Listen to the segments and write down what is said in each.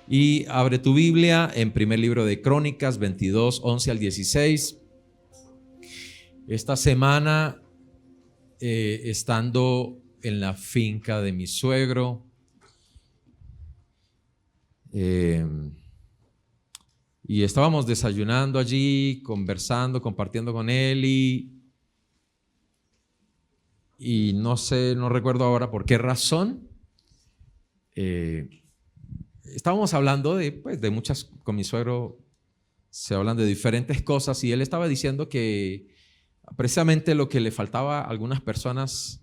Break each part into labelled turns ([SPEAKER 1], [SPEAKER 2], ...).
[SPEAKER 1] Y abre tu Biblia en primer libro de Crónicas 22, 11 al 16. Esta semana, estando en la finca de mi suegro, y estábamos desayunando allí, conversando, compartiendo con él y no sé, no recuerdo ahora por qué razón. Estábamos hablando de muchas, con mi suegro se hablan de diferentes cosas y él estaba diciendo que precisamente lo que le faltaba a algunas personas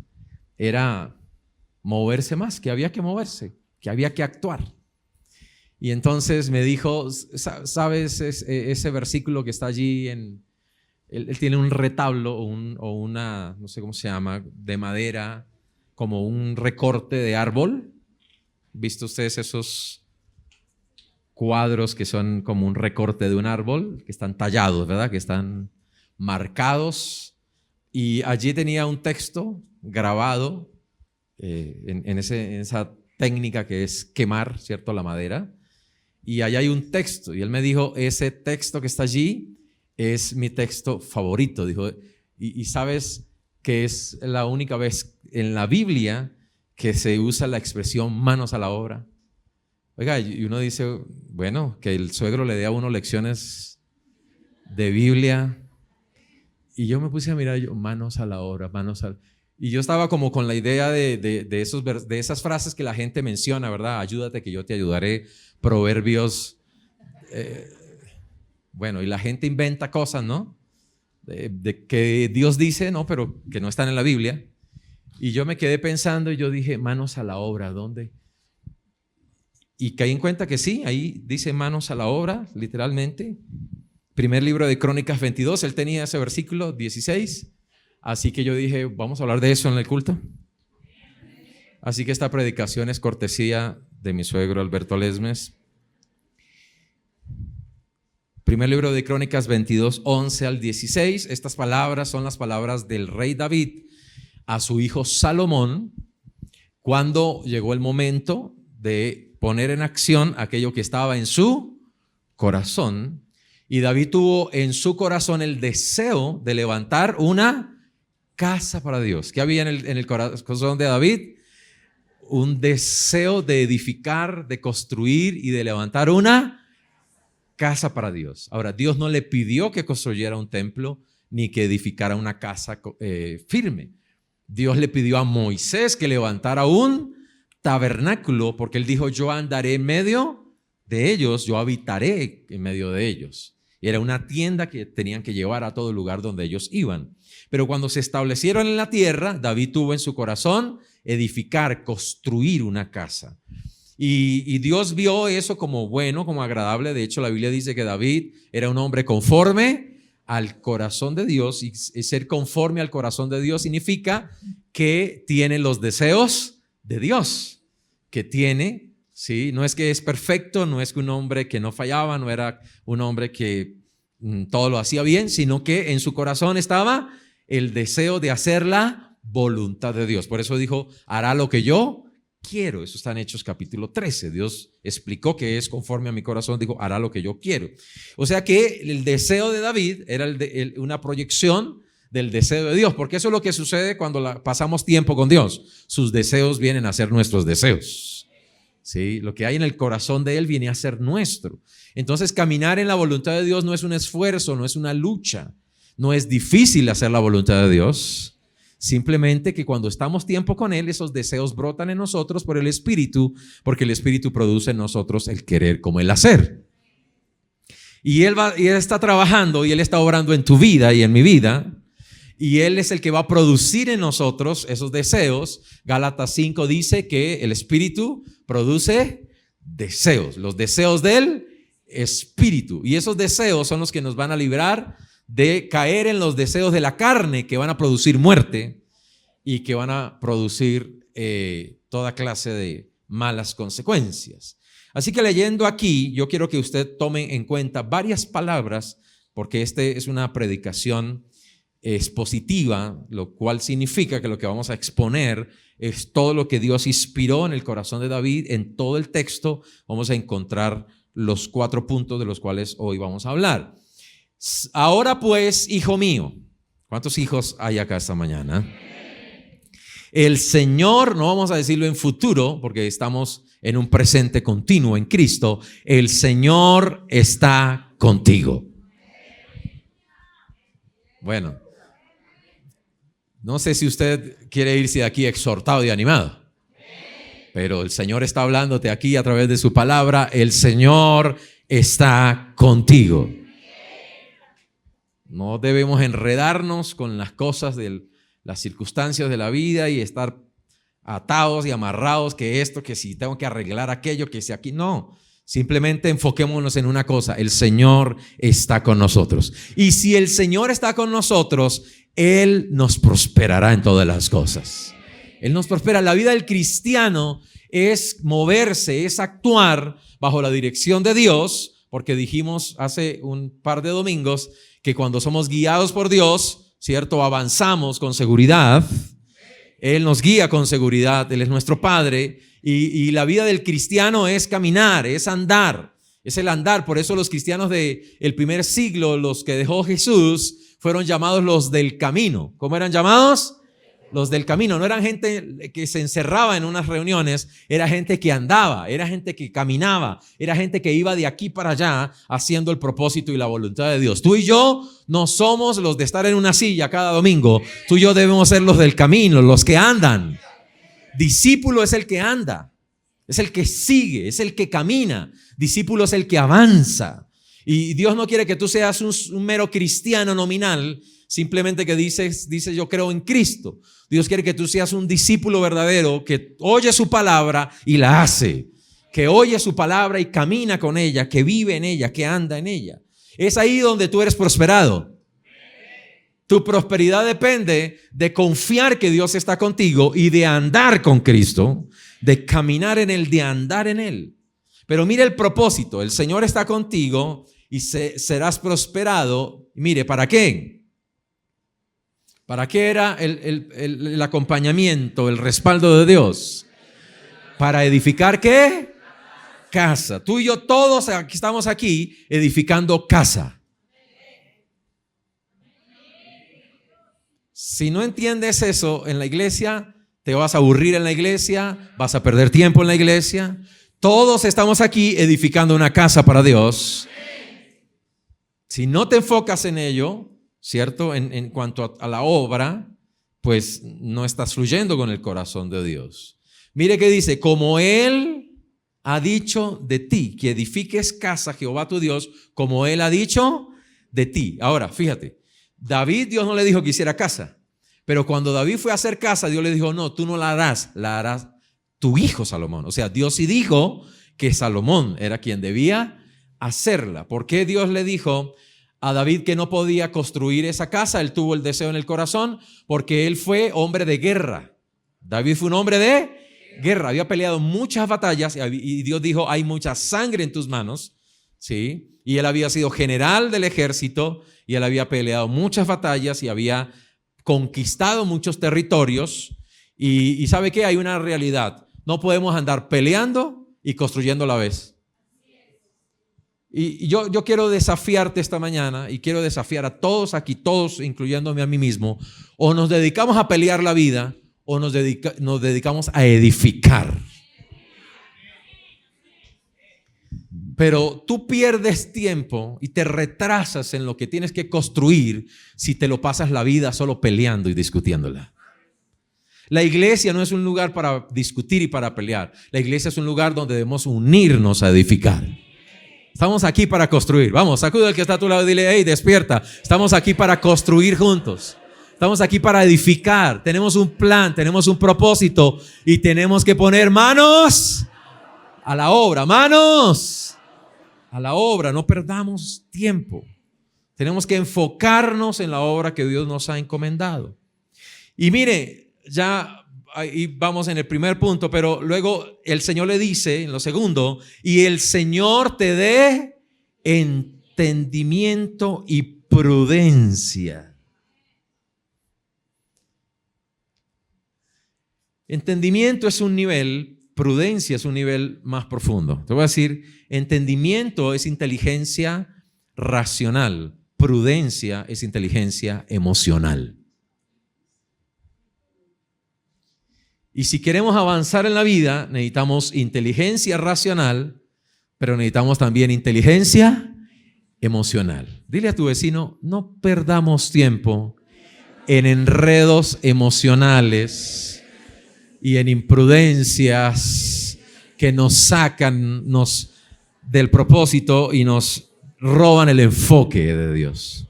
[SPEAKER 1] era moverse más, que había que moverse, que había que actuar. Y entonces me dijo, ¿sabes ese versículo que está allí? Él tiene un retablo o una, no sé cómo se llama, de madera, como un recorte de árbol. ¿Visto ustedes esos cuadros que son como un recorte de un árbol, que están tallados, ¿verdad? Que están marcados? Y allí tenía un texto grabado en esa técnica que es quemar, ¿cierto?, la madera. Y allá hay un texto, y él me dijo, ese texto que está allí es mi texto favorito. Dijo, y sabes que es la única vez en la Biblia que se usa la expresión manos a la obra. Oiga, y uno dice, bueno, que el suegro le dé a uno lecciones de Biblia. Y yo me puse a mirar, manos a la obra, manos a... Y yo estaba como con la idea de esas frases que la gente menciona, ¿verdad? Ayúdate que yo te ayudaré, proverbios. Bueno, y la gente inventa cosas, ¿no? De que Dios dice, no, pero que no están en la Biblia. Y yo me quedé pensando y yo dije, manos a la obra, ¿dónde? Y caí en cuenta que sí, ahí dice manos a la obra, literalmente. Primer libro de Crónicas 22, él tenía ese versículo 16. Así que yo dije, vamos a hablar de eso en el culto. Así que esta predicación es cortesía de mi suegro Alberto Lesmes. Primer libro de Crónicas 22, 11 al 16. Estas palabras son las palabras del rey David a su hijo Salomón cuando llegó el momento de poner en acción aquello que estaba en su corazón. Y David tuvo en su corazón el deseo de levantar una casa para Dios. ¿Qué había en el corazón de David? Un deseo de edificar, de construir y de levantar una casa para Dios. Ahora, Dios no le pidió que construyera un templo ni que edificara una casa firme. Dios le pidió a Moisés que levantara un tabernáculo porque él dijo, yo andaré en medio de ellos, yo habitaré en medio de ellos. Y era una tienda que tenían que llevar a todo lugar donde ellos iban. Pero cuando se establecieron en la tierra, David tuvo en su corazón edificar, construir una casa. Y Dios vio eso como bueno, como agradable. De hecho, la Biblia dice que David era un hombre conforme al corazón de Dios. Y ser conforme al corazón de Dios significa que tiene los deseos de Dios. Que tiene, ¿sí? No es que es perfecto, no es que un hombre que no fallaba, no era un hombre que todo lo hacía bien, sino que en su corazón estaba el deseo de hacer la voluntad de Dios. Por eso dijo, hará lo que yo quiero. Eso está en Hechos capítulo 13. Dios explicó que es conforme a mi corazón, dijo, hará lo que yo quiero. O sea que el deseo de David era una proyección del deseo de Dios, porque eso es lo que sucede cuando pasamos tiempo con Dios. Sus deseos vienen a ser nuestros deseos. ¿Sí? Lo que hay en el corazón de Él viene a ser nuestro. Entonces, caminar en la voluntad de Dios no es un esfuerzo, no es una lucha. No es difícil hacer la voluntad de Dios. Simplemente que cuando estamos tiempo con Él, esos deseos brotan en nosotros por el Espíritu, porque el Espíritu produce en nosotros el querer como el hacer. Y Él está trabajando y Él está obrando en tu vida y en mi vida. Y Él es el que va a producir en nosotros esos deseos. Gálatas 5 dice que el Espíritu produce deseos, los deseos del Espíritu. Y esos deseos son los que nos van a librar de caer en los deseos de la carne, que van a producir muerte y que van a producir toda clase de malas consecuencias. Así que leyendo aquí, yo quiero que usted tome en cuenta varias palabras, porque esta es una predicación expositiva, lo cual significa que lo que vamos a exponer es todo lo que Dios inspiró en el corazón de David. En todo el texto vamos a encontrar los 4 puntos de los cuales hoy vamos a hablar. Ahora pues, hijo mío, ¿cuántos hijos hay acá esta mañana? El Señor, no vamos a decirlo en futuro porque estamos en un presente continuo en Cristo, el Señor está contigo. Bueno, no sé si usted quiere irse de aquí exhortado y animado, pero el Señor está hablándote aquí a través de su palabra. El Señor está contigo. No debemos enredarnos con las cosas de las circunstancias de la vida y estar atados y amarrados, que esto, que si tengo que arreglar aquello, que si aquí. No, simplemente enfoquémonos en una cosa: el Señor está con nosotros. Y si el Señor está con nosotros, Él nos prosperará en todas las cosas. Él nos prospera. La vida del cristiano es moverse, es actuar bajo la dirección de Dios, porque dijimos hace un par de domingos que cuando somos guiados por Dios, ¿cierto?, avanzamos con seguridad. Él nos guía con seguridad, Él es nuestro Padre, y la vida del cristiano es caminar, es andar, es el andar. Por eso los cristianos del primer siglo, los que dejó Jesús, fueron llamados los del camino. ¿Cómo eran llamados? Los del camino. No eran gente que se encerraba en unas reuniones, era gente que andaba, era gente que caminaba, era gente que iba de aquí para allá haciendo el propósito y la voluntad de Dios. Tú y yo no somos los de estar en una silla cada domingo. Tú y yo debemos ser los del camino, los que andan. Discípulo es el que anda, es el que sigue, es el que camina. Discípulo es el que avanza. Y Dios no quiere que tú seas un mero cristiano nominal, simplemente que dice yo creo en Cristo. Dios quiere que tú seas un discípulo verdadero que oye su palabra y la hace, que oye su palabra y camina con ella, que vive en ella, que anda en ella. Es ahí donde tú eres prosperado. Tu prosperidad depende de confiar que Dios está contigo y de andar con Cristo, de caminar en Él, de andar en Él. Pero mire el propósito: el Señor está contigo y serás prosperado. Mire, ¿para qué? ¿Para qué era el acompañamiento, el respaldo de Dios? ¿Para edificar qué? Casa. Tú y yo todos estamos aquí edificando casa. Si no entiendes eso en la iglesia, te vas a aburrir en la iglesia, vas a perder tiempo en la iglesia. Todos estamos aquí edificando una casa para Dios. Si no te enfocas en ello, ¿cierto?, en cuanto a la obra, pues no estás fluyendo con el corazón de Dios. Mire que dice: como Él ha dicho de ti, que edifiques casa, Jehová tu Dios, como Él ha dicho de ti. Ahora, fíjate, David, Dios no le dijo que hiciera casa, pero cuando David fue a hacer casa, Dios le dijo: no, tú no la harás tu hijo Salomón. O sea, Dios sí dijo que Salomón era quien debía hacerla. ¿Por qué Dios le dijo a David que no podía construir esa casa? Él tuvo el deseo en el corazón porque él fue hombre de guerra. David fue un hombre de guerra, había peleado muchas batallas y Dios dijo: hay mucha sangre en tus manos, ¿sí? Y él había sido general del ejército y él había peleado muchas batallas y había conquistado muchos territorios. Y ¿sabe qué? Hay una realidad: no podemos andar peleando y construyendo a la vez. Y yo quiero desafiarte esta mañana, y quiero desafiar a todos aquí, todos incluyéndome a mí mismo: o nos dedicamos a pelear la vida o nos dedicamos a edificar. Pero tú pierdes tiempo y te retrasas en lo que tienes que construir si te lo pasas la vida solo peleando y discutiéndola. La iglesia no es un lugar para discutir y para pelear. La iglesia es un lugar donde debemos unirnos a edificar. Estamos aquí para construir. Vamos, sacude al que está a tu lado y dile: hey, despierta. Estamos aquí para construir juntos. Estamos aquí para edificar. Tenemos un plan, tenemos un propósito y tenemos que poner manos a la obra. Manos a la obra. No perdamos tiempo. Tenemos que enfocarnos en la obra que Dios nos ha encomendado. Y mire, ya ahí vamos en el primer punto, pero luego el Señor le dice en lo segundo: y el Señor te dé entendimiento y prudencia. Entendimiento es un nivel, prudencia es un nivel más profundo. Te voy a decir, entendimiento es inteligencia racional, prudencia es inteligencia emocional. Y si queremos avanzar en la vida, necesitamos inteligencia racional, pero necesitamos también inteligencia emocional. Dile a tu vecino, no perdamos tiempo en enredos emocionales y en imprudencias que nos sacan del propósito y nos roban el enfoque de Dios.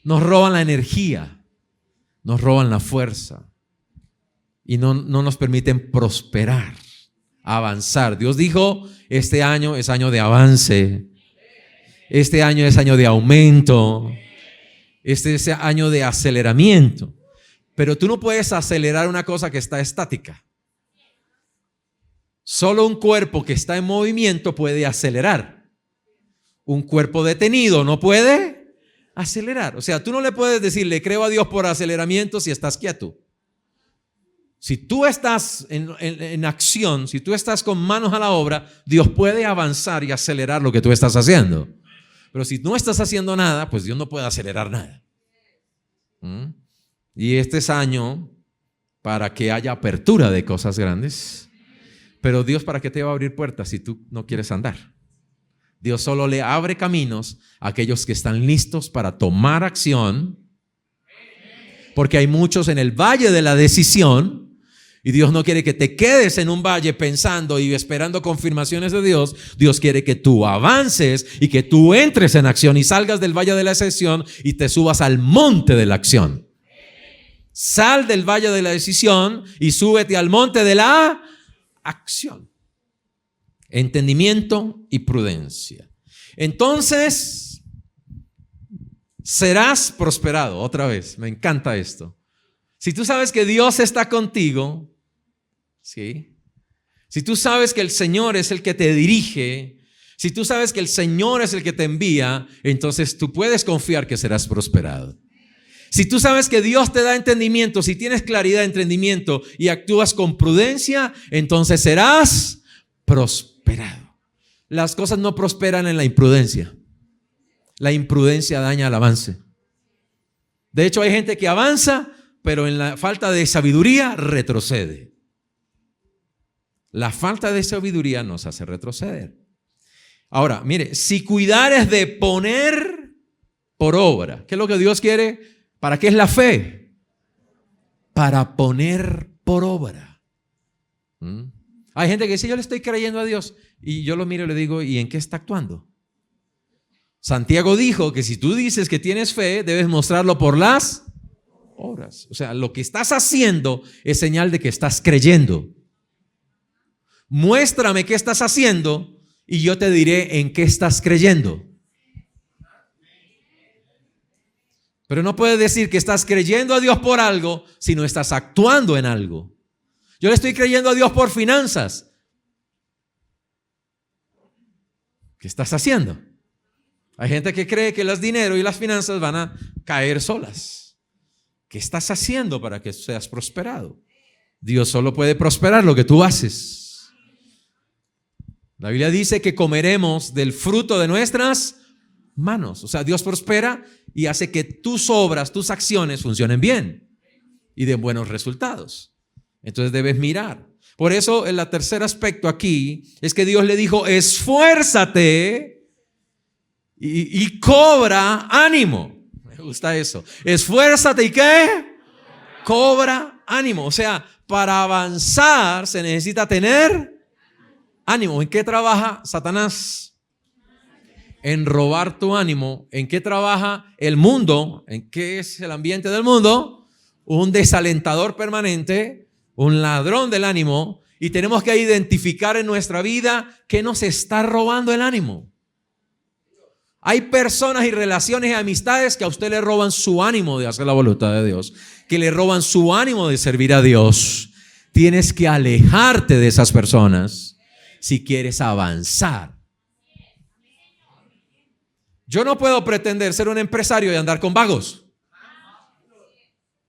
[SPEAKER 1] Nos roban la energía, nos roban la fuerza y no nos permiten prosperar, avanzar. Dios dijo, este año es año de avance, este año es año de aumento, este es año de aceleramiento. Pero tú no puedes acelerar una cosa que está estática. Solo un cuerpo que está en movimiento puede acelerar. Un cuerpo detenido no puede acelerar. O sea, tú no le puedes decir, le creo a Dios por aceleramiento si estás quieto. Si tú estás en acción, si tú estás con manos a la obra, Dios puede avanzar y acelerar lo que tú estás haciendo. Pero si no estás haciendo nada, pues Dios no puede acelerar nada. Y este es año para que haya apertura de cosas grandes. Pero Dios, ¿para qué te va a abrir puertas si tú no quieres andar? Dios solo le abre caminos a aquellos que están listos para tomar acción. Porque hay muchos en el valle de la decisión. Y Dios no quiere que te quedes en un valle pensando y esperando confirmaciones de Dios. Dios quiere que tú avances y que tú entres en acción y salgas del valle de la decisión y te subas al monte de la acción. Sal del valle de la decisión y súbete al monte de la acción. Entendimiento y prudencia. Entonces, serás prosperado. Otra vez, me encanta esto. Si tú sabes que Dios está contigo, ¿sí? Si tú sabes que el Señor es el que te dirige, si tú sabes que el Señor es el que te envía, entonces tú puedes confiar que serás prosperado. Si tú sabes que Dios te da entendimiento, si tienes claridad de entendimiento y actúas con prudencia, entonces serás prosperado. Las cosas no prosperan en la imprudencia. La imprudencia daña el avance. De hecho, hay gente que avanza, pero en la falta de sabiduría retrocede. La falta de sabiduría nos hace retroceder. Ahora, mire, si cuidares de poner por obra, ¿qué es lo que Dios quiere? ¿Para qué es la fe? Para poner por obra. Hay gente que dice, yo le estoy creyendo a Dios. Y yo lo miro y le digo, ¿y en qué está actuando? Santiago dijo que si tú dices que tienes fe, debes mostrarlo por las obras. O sea, lo que estás haciendo es señal de que estás creyendo. Muéstrame qué estás haciendo y yo te diré en qué estás creyendo. Pero no puedes decir que estás creyendo a Dios por algo si no estás actuando en algo. Yo le estoy creyendo a Dios por finanzas. ¿Qué estás haciendo? Hay gente que cree que el dinero y las finanzas van a caer solas. ¿Qué estás haciendo para que seas prosperado? Dios solo puede prosperar lo que tú haces. La Biblia dice que comeremos del fruto de nuestras manos. O sea, Dios prospera y hace que tus obras, tus acciones funcionen bien y den buenos resultados. Entonces debes mirar. Por eso el tercer aspecto aquí es que Dios le dijo, esfuérzate y cobra ánimo. Me gusta eso. Esfuérzate y ¿qué? Cobra ánimo. O sea, para avanzar se necesita tener ánimo. ¿En qué trabaja Satanás? En robar tu ánimo. ¿En qué trabaja el mundo? ¿En qué es el ambiente del mundo? Un desalentador permanente, un ladrón del ánimo. Y tenemos que identificar en nuestra vida qué nos está robando el ánimo. Hay personas y relaciones y amistades que a usted le roban su ánimo de hacer la voluntad de Dios, que le roban su ánimo de servir a Dios. Tienes que alejarte de esas personas si quieres avanzar. Yo no puedo pretender ser un empresario y andar con vagos.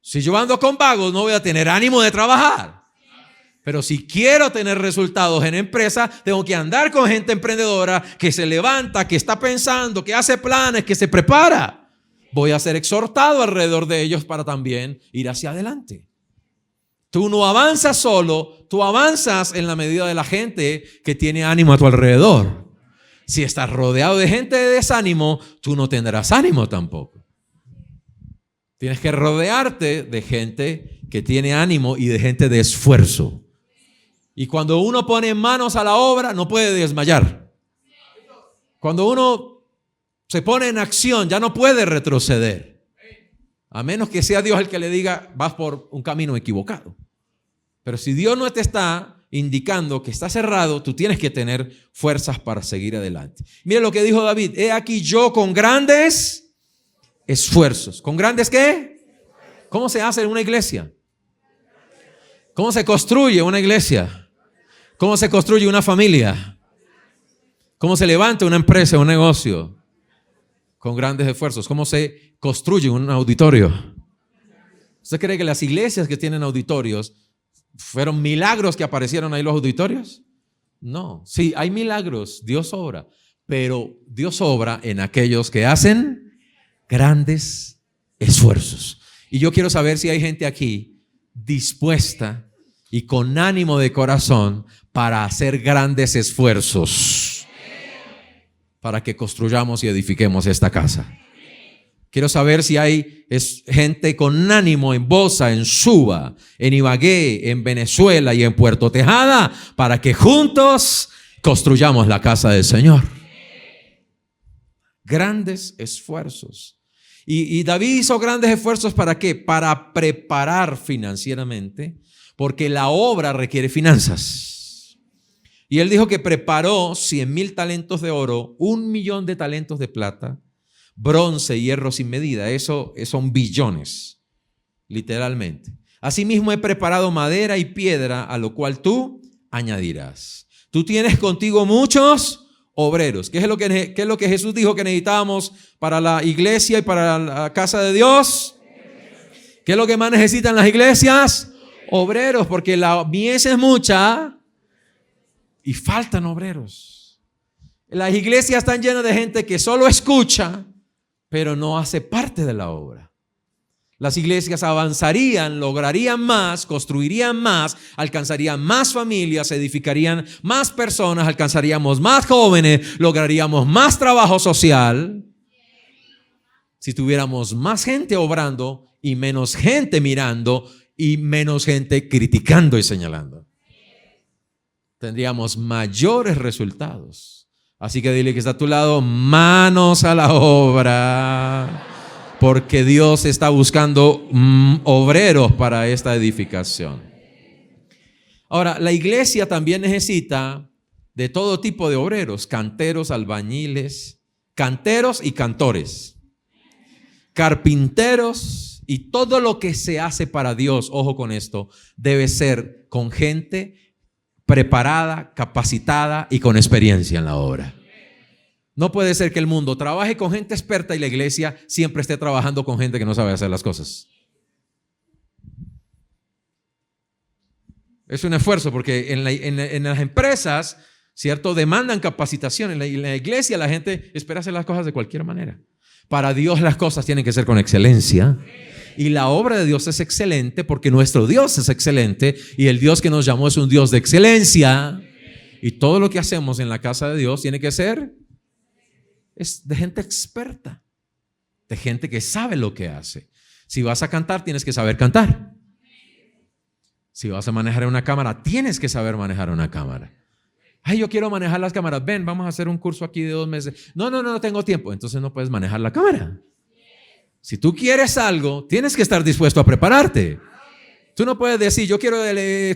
[SPEAKER 1] Si yo ando con vagos, no voy a tener ánimo de trabajar. Pero si quiero tener resultados en empresa, tengo que andar con gente emprendedora que se levanta, que está pensando, que hace planes, que se prepara. Voy a ser exhortado alrededor de ellos para también ir hacia adelante. Tú no avanzas solo, tú avanzas en la medida de la gente que tiene ánimo a tu alrededor. Si estás rodeado de gente de desánimo, tú no tendrás ánimo tampoco. Tienes que rodearte de gente que tiene ánimo y de gente de esfuerzo. Y cuando uno pone manos a la obra, no puede desmayar. Cuando uno se pone en acción, ya no puede retroceder. A menos que sea Dios el que le diga, vas por un camino equivocado. Pero si Dios no te está indicando que está cerrado, tú tienes que tener fuerzas para seguir adelante. Mire lo que dijo David: he aquí yo con grandes esfuerzos. ¿Con grandes qué? ¿Cómo se hace en una iglesia? ¿Cómo se construye una iglesia? ¿Cómo se construye una familia? ¿Cómo se levanta una empresa, un negocio? Con grandes esfuerzos. ¿Cómo se construye un auditorio? ¿Usted cree que las iglesias que tienen auditorios fueron milagros que aparecieron ahí los auditorios? No. Sí, hay milagros, Dios obra, pero Dios obra en aquellos que hacen grandes esfuerzos. Y yo quiero saber si hay gente aquí dispuesta y con ánimo de corazón para hacer grandes esfuerzos para que construyamos y edifiquemos esta casa. Quiero saber si hay gente con ánimo en Bosa, en Suba, en Ibagué, en Venezuela y en Puerto Tejada, para que juntos construyamos la casa del Señor. Grandes esfuerzos. Y David hizo grandes esfuerzos ¿para qué? Para preparar financieramente, porque la obra requiere finanzas. Y él dijo que preparó 100,000 talentos de oro, 1,000,000 de talentos de plata, bronce y hierro sin medida. Eso son billones, literalmente. Asimismo he preparado madera y piedra, a lo cual tú añadirás. Tú tienes contigo muchos obreros. ¿Qué es lo que Jesús dijo que necesitábamos para la iglesia y para la casa de Dios? ¿Qué es lo que más necesitan las iglesias? Obreros, porque la mies es mucha y faltan obreros. Las iglesias están llenas de gente que solo escucha, pero no hace parte de la obra. Las iglesias avanzarían, lograrían más, construirían más, alcanzarían más familias, edificarían más personas, alcanzaríamos más jóvenes, lograríamos más trabajo social si tuviéramos más gente obrando y menos gente mirando y menos gente criticando y señalando. Tendríamos mayores resultados. Así que dile que está a tu lado: manos a la obra. Porque Dios está buscando obreros para esta edificación. Ahora, la iglesia también necesita de todo tipo de obreros: canteros, albañiles, canteros y cantores, carpinteros, y todo lo que se hace para Dios, ojo con esto, debe ser con gente preparada, capacitada y con experiencia en la obra. No puede ser que el mundo trabaje con gente experta y la iglesia siempre esté trabajando con gente que no sabe hacer las cosas. Es un esfuerzo porque en las empresas, ¿cierto?, demandan capacitación. En la iglesia la gente espera hacer las cosas de cualquier manera. Para Dios las cosas tienen que ser con excelencia. Y la obra de Dios es excelente porque nuestro Dios es excelente y el Dios que nos llamó es un Dios de excelencia. Y todo lo que hacemos en la casa de Dios tiene que ser de gente experta, de gente que sabe lo que hace. Si vas a cantar, tienes que saber cantar. Si vas a manejar una cámara, tienes que saber manejar una cámara. Ay, yo quiero manejar las cámaras. Ven, vamos a hacer un curso aquí de 2 meses. No tengo tiempo. Entonces no puedes manejar la cámara. Si tú quieres algo, tienes que estar dispuesto a prepararte. Tú no puedes decir, yo quiero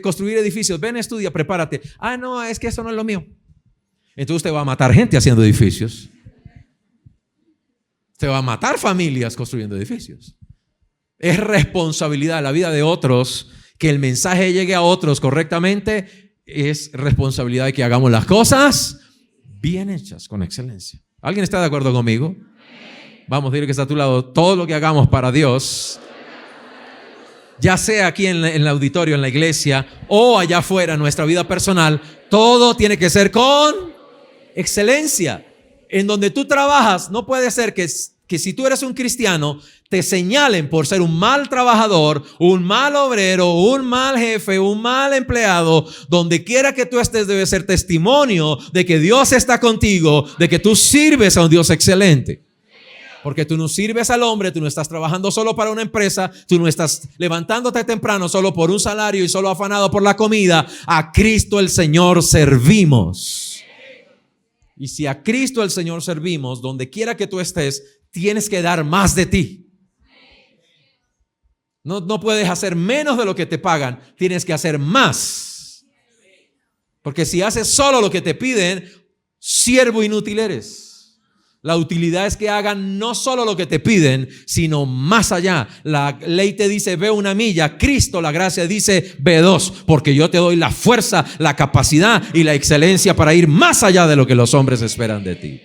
[SPEAKER 1] construir edificios. Ven, estudia, prepárate. Ah, no, es que eso no es lo mío. Entonces usted va a matar gente haciendo edificios. Usted va a matar familias construyendo edificios. Es responsabilidad de la vida de otros que el mensaje llegue a otros correctamente. Es responsabilidad de que hagamos las cosas bien hechas, con excelencia. ¿Alguien está de acuerdo conmigo? Vamos, dile que está a tu lado: todo lo que hagamos para Dios ya sea aquí en el auditorio, en la iglesia o allá afuera, en nuestra vida personal, todo tiene que ser con excelencia. En donde tú trabajas, no puede ser que si tú eres un cristiano, te señalen por ser un mal trabajador, un mal obrero, un mal jefe, un mal empleado. Donde quiera que tú estés debe ser testimonio de que Dios está contigo, de que tú sirves a un Dios excelente. Porque tú no sirves al hombre, tú no estás trabajando solo para una empresa, tú no estás levantándote temprano solo por un salario y solo afanado por la comida. A Cristo el Señor servimos. Y si a Cristo el Señor servimos, donde quiera que tú estés, tienes que dar más de ti. No puedes hacer menos de lo que te pagan, tienes que hacer más. Porque si haces solo lo que te piden, siervo inútil eres. La utilidad es que hagan no solo lo que te piden, sino más allá. La ley te dice ve 1 milla, Cristo, la gracia dice ve 2, porque yo te doy la fuerza, la capacidad y la excelencia para ir más allá de lo que los hombres esperan de ti.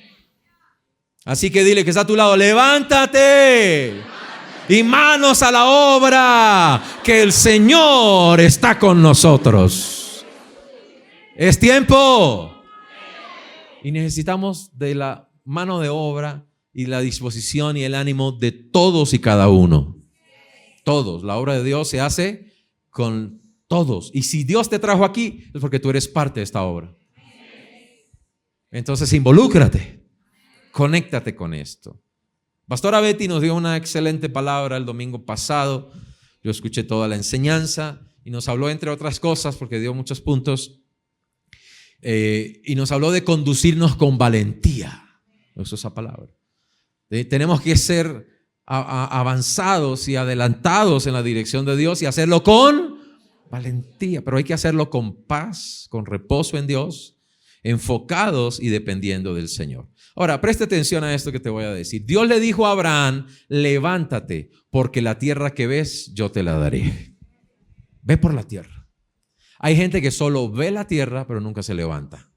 [SPEAKER 1] Así que dile que está a tu lado, levántate y manos a la obra, que el Señor está con nosotros. Es tiempo. Y necesitamos de la mano de obra y la disposición y el ánimo de todos y cada uno. Todos. La obra de Dios se hace con todos. Y si Dios te trajo aquí, es porque tú eres parte de esta obra. Entonces involúcrate. Conéctate con esto. Pastora Betty nos dio una excelente palabra el domingo pasado. Yo escuché toda la enseñanza y nos habló, entre otras cosas, porque dio muchos puntos, y nos habló de conducirnos con valentía. Eso es esa palabra. Tenemos que ser avanzados y adelantados en la dirección de Dios y hacerlo con valentía, pero hay que hacerlo con paz, con reposo en Dios, enfocados y dependiendo del Señor. Ahora, preste atención a esto que te voy a decir. Dios le dijo a Abraham, levántate, porque la tierra que ves yo te la daré. Ve por la tierra. Hay gente que solo ve la tierra, pero nunca se levanta.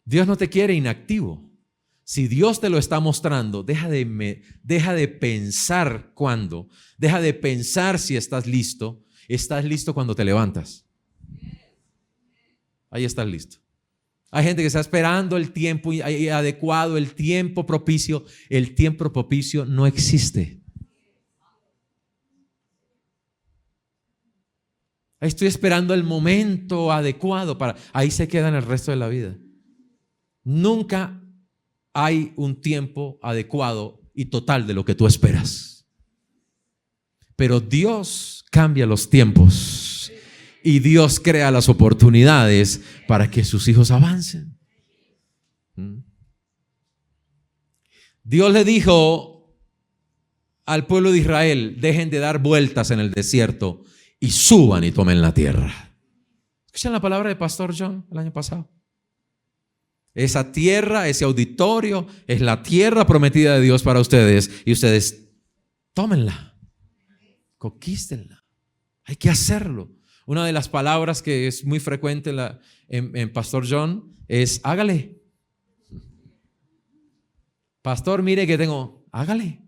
[SPEAKER 1] Dios no te quiere inactivo. Si Dios te lo está mostrando, deja de pensar cuándo, deja de pensar si estás listo cuando te levantas. Ahí estás listo. Hay gente que está esperando el tiempo adecuado, el tiempo propicio. El tiempo propicio no existe. Estoy esperando el momento adecuado ahí se quedan el resto de la vida. Nunca hay un tiempo adecuado y total de lo que tú esperas. Pero Dios cambia los tiempos y Dios crea las oportunidades para que sus hijos avancen. Dios le dijo al pueblo de Israel, dejen de dar vueltas en el desierto y suban y tomen la tierra. ¿Escuchan la palabra de Pastor John el año pasado? Esa tierra, ese auditorio, es la tierra prometida de Dios para ustedes. Y ustedes, tómenla, conquístenla. Hay que hacerlo. Una de las palabras que es muy frecuente en Pastor John es, hágale. Pastor, mire que tengo, hágale.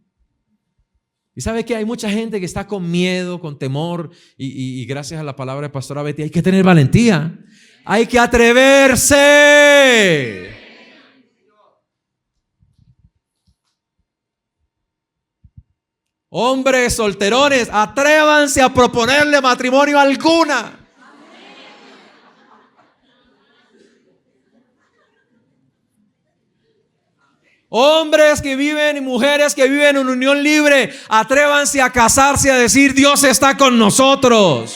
[SPEAKER 1] Y sabe que hay mucha gente que está con miedo, con temor. Y gracias a la palabra de Pastora Betty, hay que tener valentía. Hay que atreverse. Hombres solterones, atrévanse a proponerle matrimonio a alguna. Hombres que viven y mujeres que viven en unión libre, atrévanse a casarse, a decir Dios está con nosotros.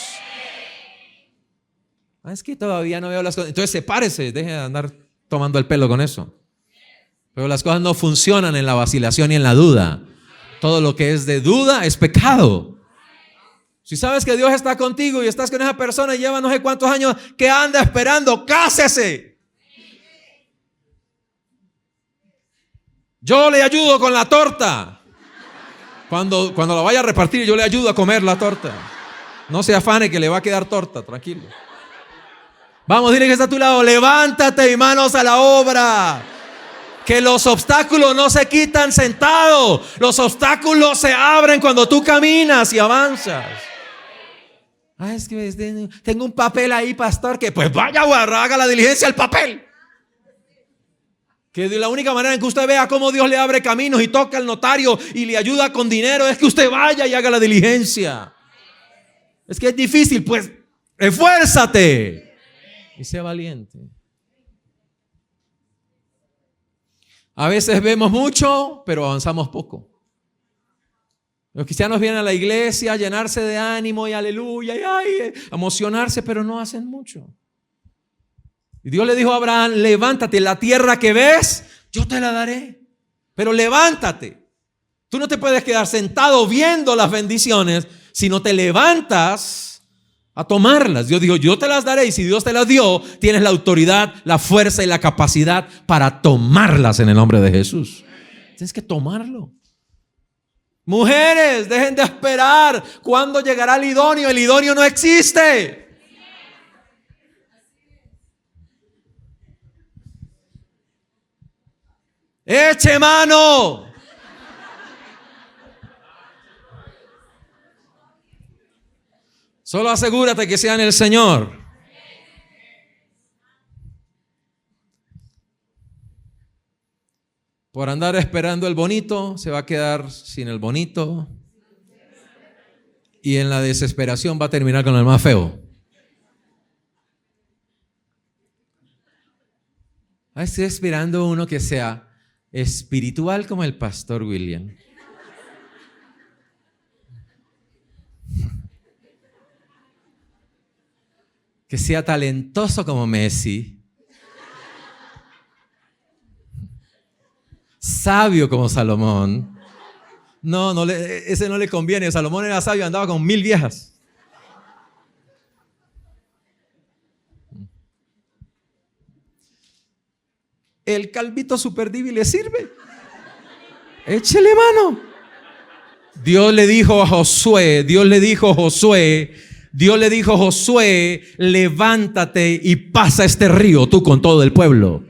[SPEAKER 1] Es que todavía no veo las cosas. Entonces sepárese, deje de andar tomando el pelo con eso. Pero las cosas no funcionan en la vacilación y en la duda. Todo lo que es de duda es pecado. Si sabes que Dios está contigo y estás con esa persona y lleva no sé cuántos años, ¿qué anda esperando? ¡Cásese! Yo le ayudo con la torta. Cuando la vaya a repartir, yo le ayudo a comer la torta. No se afane que le va a quedar torta, tranquilo. Vamos, dile que está a tu lado, levántate y manos a la obra. Que los obstáculos no se quitan sentado. Los obstáculos se abren cuando tú caminas y avanzas. Es que tengo un papel ahí, pastor, que pues vaya, haga la diligencia del papel. Que de la única manera en que usted vea cómo Dios le abre caminos y toca al notario y le ayuda con dinero es que usted vaya y haga la diligencia. Es que es difícil, pues esfuérzate y sea valiente. A veces vemos mucho, pero avanzamos poco. Los cristianos vienen a la iglesia a llenarse de ánimo y aleluya, y emocionarse, pero no hacen mucho. Y Dios le dijo a Abraham, levántate, la tierra que ves, yo te la daré. Pero levántate. Tú no te puedes quedar sentado viendo las bendiciones, si no te levantas a tomarlas. Dios dijo, yo te las daré, y si Dios te las dio, tienes la autoridad, la fuerza y la capacidad para tomarlas en el nombre de Jesús. Tienes que tomarlo. Mujeres, dejen de esperar. ¿Cuándo llegará el idóneo? El idóneo no existe. Eche mano. Solo asegúrate que sea en el Señor. Por andar esperando el bonito, se va a quedar sin el bonito. Y en la desesperación va a terminar con el más feo. Estoy esperando uno que sea espiritual como el pastor William. Que sea talentoso como Messi. Sabio como Salomón. No, ese no le conviene. Salomón era sabio, andaba con 1000 viejas. El calvito super divi le sirve. Échele mano. Dios le dijo a Josué, levántate y pasa este río tú con todo el pueblo.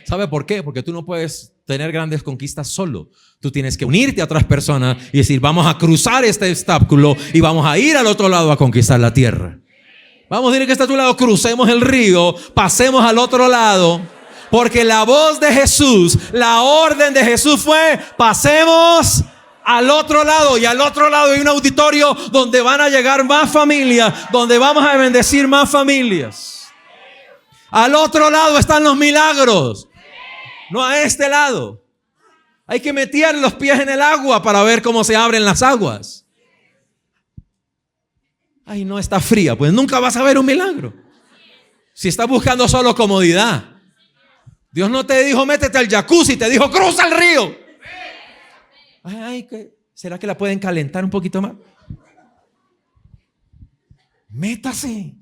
[SPEAKER 1] ¿Sabe por qué? Porque tú no puedes tener grandes conquistas solo. Tú tienes que unirte a otras personas y decir, vamos a cruzar este obstáculo y vamos a ir al otro lado a conquistar la tierra. Vamos a decir que está a tu lado, crucemos el río, pasemos al otro lado. Porque la voz de Jesús, la orden de Jesús fue, pasemos al otro lado. Y al otro lado hay un auditorio donde van a llegar más familias, donde vamos a bendecir más familias. Al otro lado están los milagros, no a este lado. Hay que meter los pies en el agua para ver cómo se abren las aguas. Ay, no, está fría, pues nunca vas a ver un milagro. Si estás buscando solo comodidad. Dios no te dijo métete al jacuzzi, te dijo cruza el río. ¿Será que la pueden calentar un poquito más? Métase.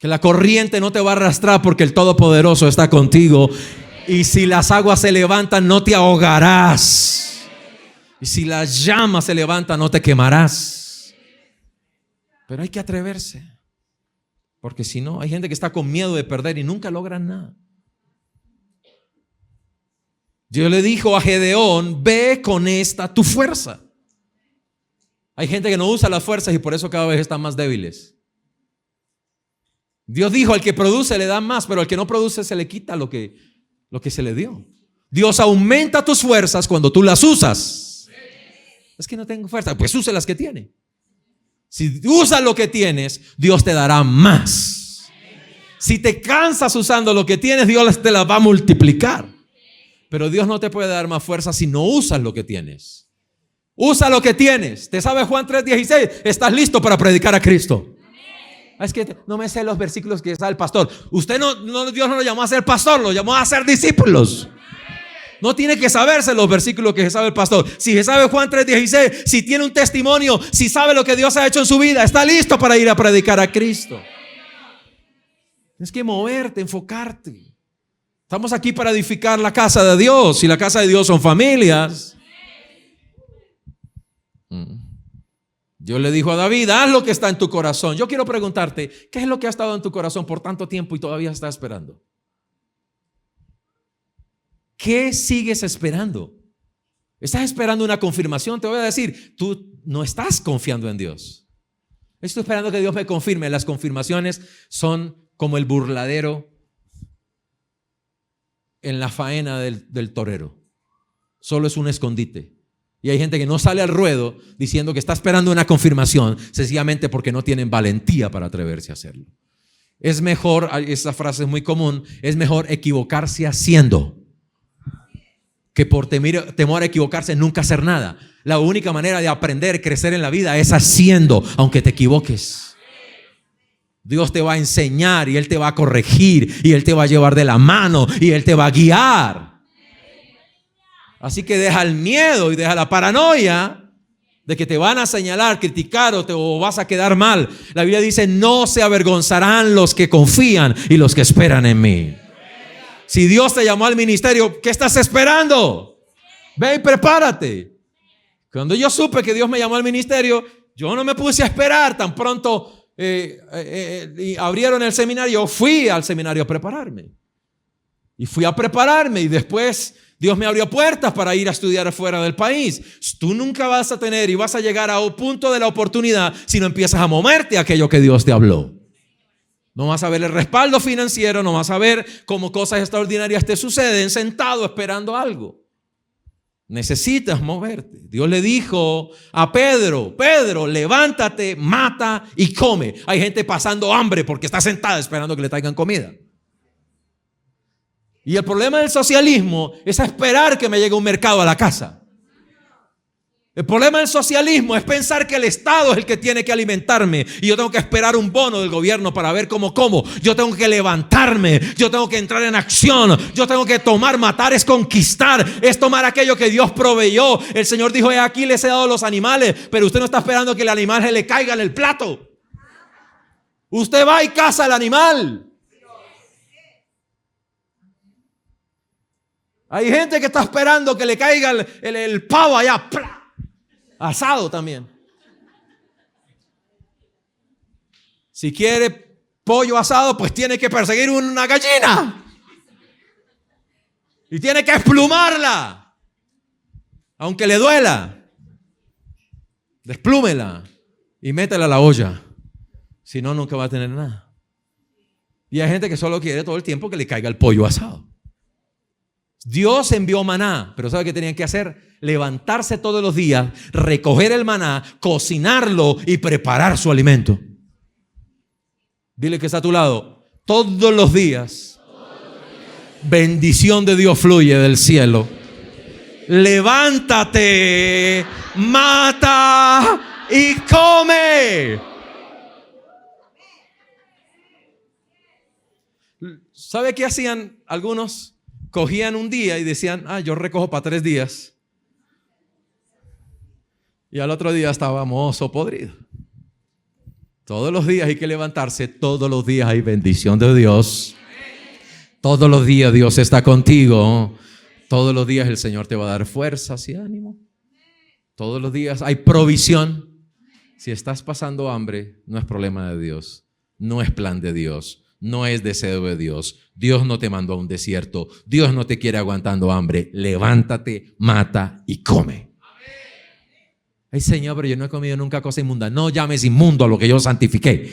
[SPEAKER 1] Que la corriente no te va a arrastrar porque el Todopoderoso está contigo. Y si las aguas se levantan, no te ahogarás. Y si las llamas se levantan, no te quemarás. Pero hay que atreverse. Porque si no, hay gente que está con miedo de perder y nunca logran nada. Dios le dijo a Gedeón, ve con esta tu fuerza. Hay gente que no usa las fuerzas y por eso cada vez están más débiles. Dios dijo, al que produce le da más, pero al que no produce se le quita lo que se le dio. Dios aumenta tus fuerzas cuando tú las usas. Es que no tengo fuerza, pues use las que tiene. Si usas lo que tienes, Dios te dará más. Si te cansas usando lo que tienes, Dios te la va a multiplicar. Pero Dios no te puede dar más fuerza si no usas lo que tienes. Usa lo que tienes. ¿Te sabes Juan 3:16? Estás listo para predicar a Cristo. Es que no me sé los versículos que sabe el pastor. Dios no lo llamó a ser pastor, lo llamó a ser discípulos. No tiene que saberse los versículos que sabe el pastor. Si se sabe Juan 3:16, si tiene un testimonio, si sabe lo que Dios ha hecho en su vida, está listo para ir a predicar a Cristo. Tienes que moverte, enfocarte. Estamos aquí para edificar la casa de Dios. Y la casa de Dios son familias. Dios le dijo a David, haz lo que está en tu corazón. Yo quiero preguntarte, ¿qué es lo que ha estado en tu corazón por tanto tiempo y todavía estás esperando? ¿Qué sigues esperando? ¿Estás esperando una confirmación? Te voy a decir, tú no estás confiando en Dios. Estoy esperando que Dios me confirme. Las confirmaciones son como el burladero en la faena del torero. Solo es un escondite. Y hay gente que no sale al ruedo diciendo que está esperando una confirmación, sencillamente porque no tienen valentía para atreverse a hacerlo. Es mejor, esa frase es muy común, es mejor equivocarse haciendo que por temor a equivocarse nunca hacer nada. La única manera de aprender, crecer en la vida es haciendo, aunque te equivoques. Dios te va a enseñar y Él te va a corregir y Él te va a llevar de la mano y Él te va a guiar. Así que deja el miedo y deja la paranoia de que te van a señalar, criticar o vas a quedar mal. La Biblia dice, no se avergonzarán los que confían y los que esperan en mí. Si Dios te llamó al ministerio, ¿qué estás esperando? Ve y prepárate. Cuando yo supe que Dios me llamó al ministerio, yo no me puse a esperar. Tan pronto abrieron el seminario, fui al seminario a prepararme. Y fui a prepararme y después Dios me abrió puertas para ir a estudiar fuera del país. Tú nunca vas a tener y vas a llegar a un punto de la oportunidad si no empiezas a moverte a aquello que Dios te habló. No vas a ver el respaldo financiero, no vas a ver cómo cosas extraordinarias te suceden sentado esperando algo. Necesitas moverte. Dios le dijo a Pedro, Pedro, levántate, mata y come. Hay gente pasando hambre porque está sentada esperando que le traigan comida. Y el problema del socialismo es esperar que me llegue un mercado a la casa. El problema del socialismo es pensar que el Estado es el que tiene que alimentarme y yo tengo que esperar un bono del gobierno para ver cómo como. Yo tengo que levantarme, yo tengo que entrar en acción, yo tengo que tomar. Matar es conquistar, es tomar aquello que Dios proveyó. El Señor dijo, aquí les he dado los animales, pero usted no está esperando que el animal se le caiga en el plato. Usted va y caza al animal. Hay gente que está esperando que le caiga el pavo allá, ¡plá! Asado también. Si quiere pollo asado, pues tiene que perseguir una gallina y tiene que esplumarla, aunque le duela. Desplúmela y métela a la olla, si no, nunca va a tener nada. Y hay gente que solo quiere todo el tiempo que le caiga el pollo asado. Dios envió maná, pero ¿sabe qué tenían que hacer? Levantarse todos los días, recoger el maná, cocinarlo y preparar su alimento. Dile que está a tu lado, todos los días, bendición de Dios fluye del cielo. Levántate, mata y come. ¿Sabe qué hacían algunos? Cogían un día y decían, yo recojo para 3 días. Y al otro día estaba mozo podrido. Todos los días hay que levantarse, todos los días hay bendición de Dios. Todos los días Dios está contigo. Todos los días el Señor te va a dar fuerzas y ánimo. Todos los días hay provisión. Si estás pasando hambre, no es problema de Dios, no es plan de Dios. No es deseo de Dios. Dios no te mandó a un desierto. Dios no te quiere aguantando hambre. Levántate, mata y come. Ay, Señor, pero yo no he comido nunca cosa inmunda. No llames inmundo a lo que yo santifiqué.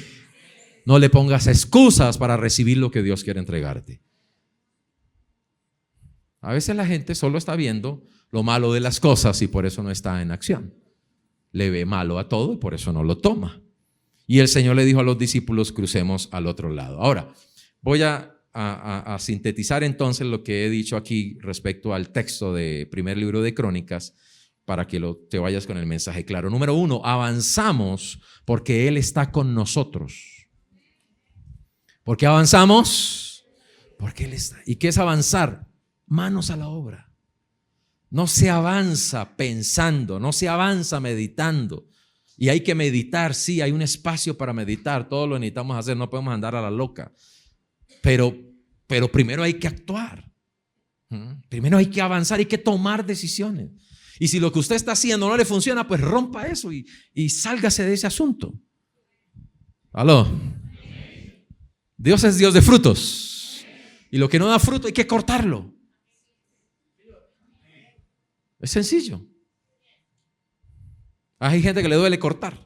[SPEAKER 1] No le pongas excusas para recibir lo que Dios quiere entregarte. A veces la gente solo está viendo lo malo de las cosas y por eso no está en acción. Le ve malo a todo y por eso no lo toma. Y el Señor le dijo a los discípulos, crucemos al otro lado. Ahora, voy a sintetizar entonces lo que he dicho aquí respecto al texto de primer libro de Crónicas para que te vayas con el mensaje claro. Número 1, avanzamos porque Él está con nosotros. ¿Por qué avanzamos? Porque Él está. ¿Y qué es avanzar? Manos a la obra. No se avanza pensando, no se avanza meditando. Y hay que meditar, sí, hay un espacio para meditar, todo lo necesitamos hacer, no podemos andar a la loca. Pero primero hay que actuar. Primero hay que avanzar, hay que tomar decisiones. Y si lo que usted está haciendo no le funciona, pues rompa eso y sálgase de ese asunto. ¿Aló? Dios es Dios de frutos. Y lo que no da fruto hay que cortarlo. Es sencillo. Hay gente que le duele cortar.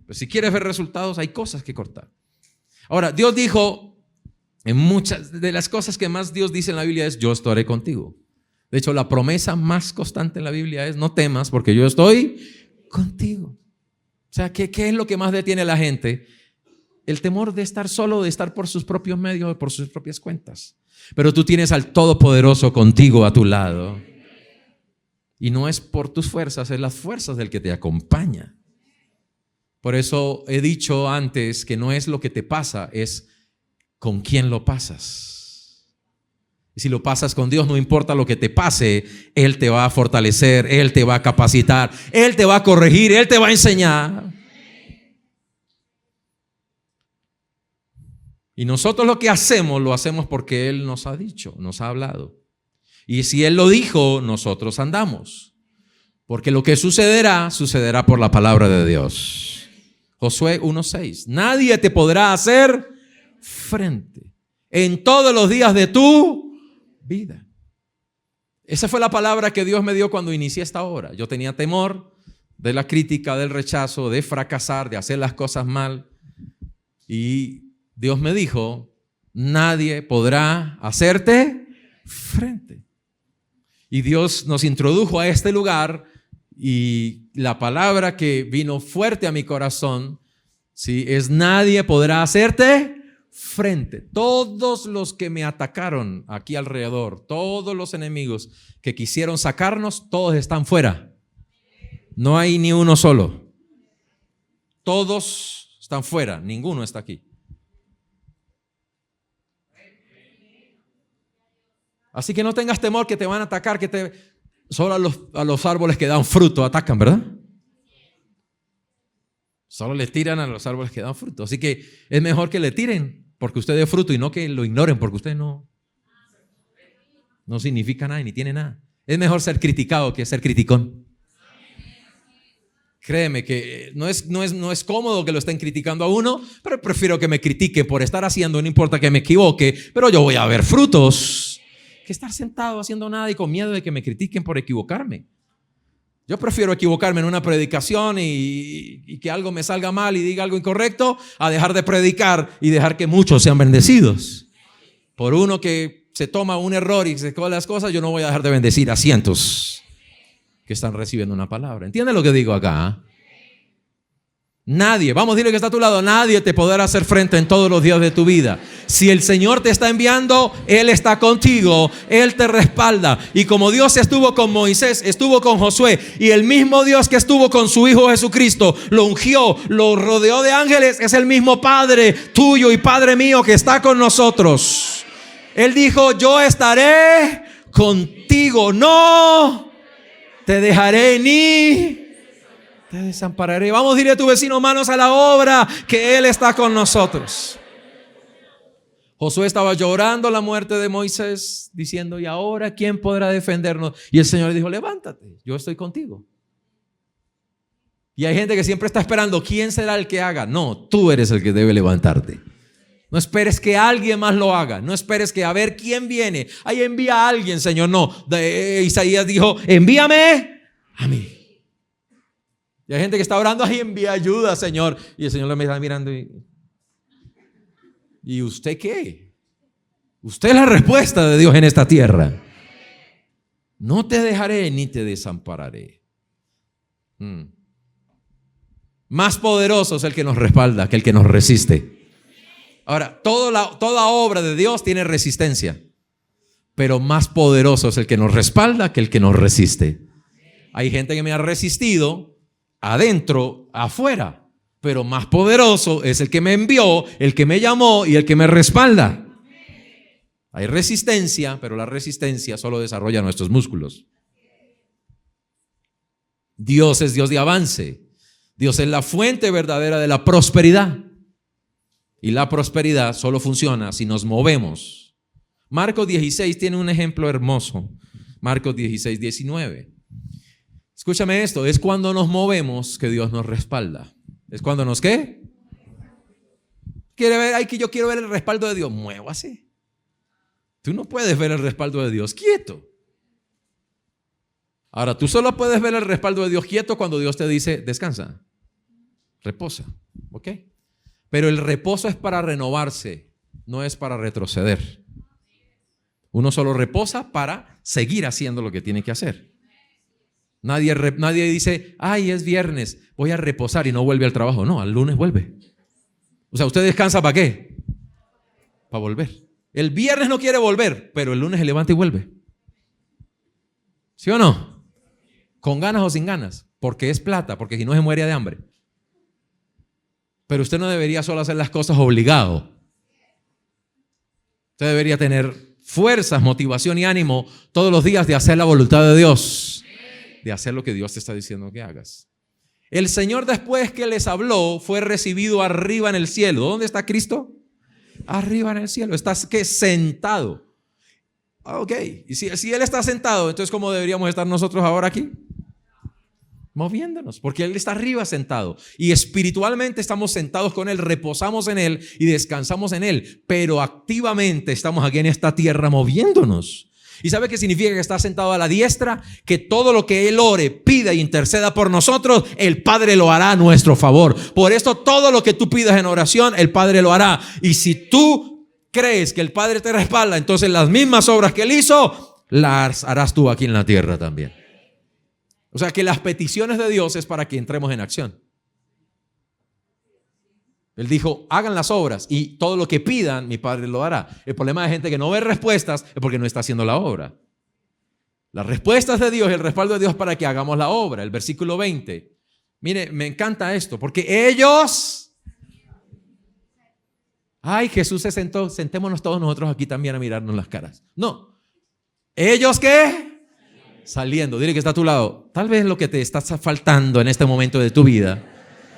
[SPEAKER 1] Pero si quieres ver resultados, hay cosas que cortar. Ahora, Dios dijo, en muchas de las cosas que más Dios dice en la Biblia es, yo estaré contigo. De hecho, la promesa más constante en la Biblia es, no temas porque yo estoy contigo. O sea, ¿qué es lo que más detiene a la gente? El temor de estar solo, de estar por sus propios medios, por sus propias cuentas. Pero tú tienes al Todopoderoso contigo a tu lado. Y no es por tus fuerzas, es las fuerzas del que te acompaña. Por eso he dicho antes que no es lo que te pasa, es con quién lo pasas. Y si lo pasas con Dios, no importa lo que te pase, Él te va a fortalecer, Él te va a capacitar, Él te va a corregir, Él te va a enseñar. Y nosotros lo que hacemos, lo hacemos porque Él nos ha dicho, nos ha hablado. Y si Él lo dijo, nosotros andamos. Porque lo que sucederá, sucederá por la palabra de Dios. Josué 1:6. Nadie te podrá hacer frente en todos los días de tu vida. Esa fue la palabra que Dios me dio cuando inicié esta obra. Yo tenía temor de la crítica, del rechazo, de fracasar, de hacer las cosas mal. Y Dios me dijo, nadie podrá hacerte frente. Y Dios nos introdujo a este lugar y la palabra que vino fuerte a mi corazón, ¿sí?, es nadie podrá hacerte frente. Todos los que me atacaron aquí alrededor, todos los enemigos que quisieron sacarnos, todos están fuera. No hay ni uno solo. Todos están fuera, ninguno está aquí. Así que no tengas temor que te van a atacar, solo a los árboles que dan fruto atacan, ¿verdad? Solo le tiran a los árboles que dan fruto. Así que es mejor que le tiren porque usted dé fruto y no que lo ignoren porque usted no significa nada y ni tiene nada. Es mejor ser criticado que ser criticón. Créeme que no es cómodo que lo estén criticando a uno, pero prefiero que me critiquen por estar haciendo, no importa que me equivoque, pero yo voy a ver frutos. Que estar sentado haciendo nada y con miedo de que me critiquen por equivocarme. Yo prefiero equivocarme en una predicación y que algo me salga mal y diga algo incorrecto, a dejar de predicar y dejar que muchos sean bendecidos. Por uno que se toma un error y se coge las cosas, yo no voy a dejar de bendecir a cientos que están recibiendo una palabra. ¿Entiendes lo que digo acá? Nadie, vamos a decirle que está a tu lado, nadie te podrá hacer frente en todos los días de tu vida. Si el Señor te está enviando, Él está contigo, Él te respalda. Y como Dios estuvo con Moisés, estuvo con Josué, y el mismo Dios que estuvo con su Hijo Jesucristo, lo ungió, lo rodeó de ángeles, es el mismo Padre tuyo y Padre mío que está con nosotros. Él dijo, yo estaré contigo, no te dejaré ni te desampararé. Vamos, dile a tu vecino, manos a la obra, que Él está con nosotros. Josué estaba llorando la muerte de Moisés, diciendo, ¿y ahora quién podrá defendernos? Y el Señor le dijo, levántate, yo estoy contigo. Y hay gente que siempre está esperando, ¿quién será el que haga? No, tú eres el que debe levantarte. No esperes que alguien más lo haga. No esperes que a ver quién viene. Ahí envía a alguien, Señor. No, Isaías dijo, envíame a mí. Y hay gente que está orando, ahí envía ayuda, Señor. Y el Señor le está mirando ¿y usted qué? Usted es la respuesta de Dios en esta tierra. No te dejaré ni te desampararé. Más poderoso es el que nos respalda que el que nos resiste. Ahora, toda obra de Dios tiene resistencia, pero más poderoso es el que nos respalda que el que nos resiste. Hay gente que me ha resistido adentro, afuera, pero más poderoso es el que me envió, el que me llamó y el que me respalda. Hay resistencia, pero la resistencia solo desarrolla nuestros músculos. Dios es Dios de avance. Dios es la fuente verdadera de la prosperidad. Y la prosperidad solo funciona si nos movemos. Marcos 16 tiene un ejemplo hermoso. Marcos 16, 19. Escúchame esto, es cuando nos movemos que Dios nos respalda. ¿Es cuando nos qué? ¿Quiere ver? Ay, que yo quiero ver el respaldo de Dios. Muévase. Tú no puedes ver el respaldo de Dios quieto. Ahora, tú solo puedes ver el respaldo de Dios quieto cuando Dios te dice, descansa, reposa, ¿ok? Pero el reposo es para renovarse, no es para retroceder. Uno solo reposa para seguir haciendo lo que tiene que hacer. Nadie dice, ay, es viernes, voy a reposar y no vuelve al trabajo. No, al lunes vuelve. O sea, ¿usted descansa para qué? Para volver. El viernes no quiere volver, pero el lunes se levanta y vuelve. ¿Sí o no? Con ganas o sin ganas, porque es plata, porque si no se muere de hambre. Pero usted no debería solo hacer las cosas obligado. Usted debería tener fuerzas, motivación y ánimo todos los días de hacer la voluntad de Dios, de hacer lo que Dios te está diciendo que hagas. El Señor, después que les habló, fue recibido arriba en el cielo. ¿Dónde está Cristo? Arriba en el cielo. Está ¿qué? Sentado. Ok, y si Él está sentado, entonces ¿cómo deberíamos estar nosotros ahora aquí? Moviéndonos, porque Él está arriba sentado y espiritualmente estamos sentados con Él, reposamos en Él y descansamos en Él, pero activamente estamos aquí en esta tierra moviéndonos. ¿Y sabe qué significa que está sentado a la diestra? Que todo lo que Él ore, pida e interceda por nosotros, el Padre lo hará a nuestro favor. Por esto todo lo que tú pidas en oración, el Padre lo hará. Y si tú crees que el Padre te respalda, entonces las mismas obras que Él hizo, las harás tú aquí en la tierra también. O sea que las peticiones de Dios es para que entremos en acción. Él dijo, hagan las obras y todo lo que pidan, mi Padre lo hará. El problema de gente que no ve respuestas es porque no está haciendo la obra. Las respuestas de Dios, el respaldo de Dios para que hagamos la obra. El versículo 20. Mire, me encanta esto, porque ellos... Ay, Jesús se sentó, sentémonos todos nosotros aquí también a mirarnos las caras. No. ¿Ellos qué? Saliendo. Dile que está a tu lado. Tal vez lo que te está faltando en este momento de tu vida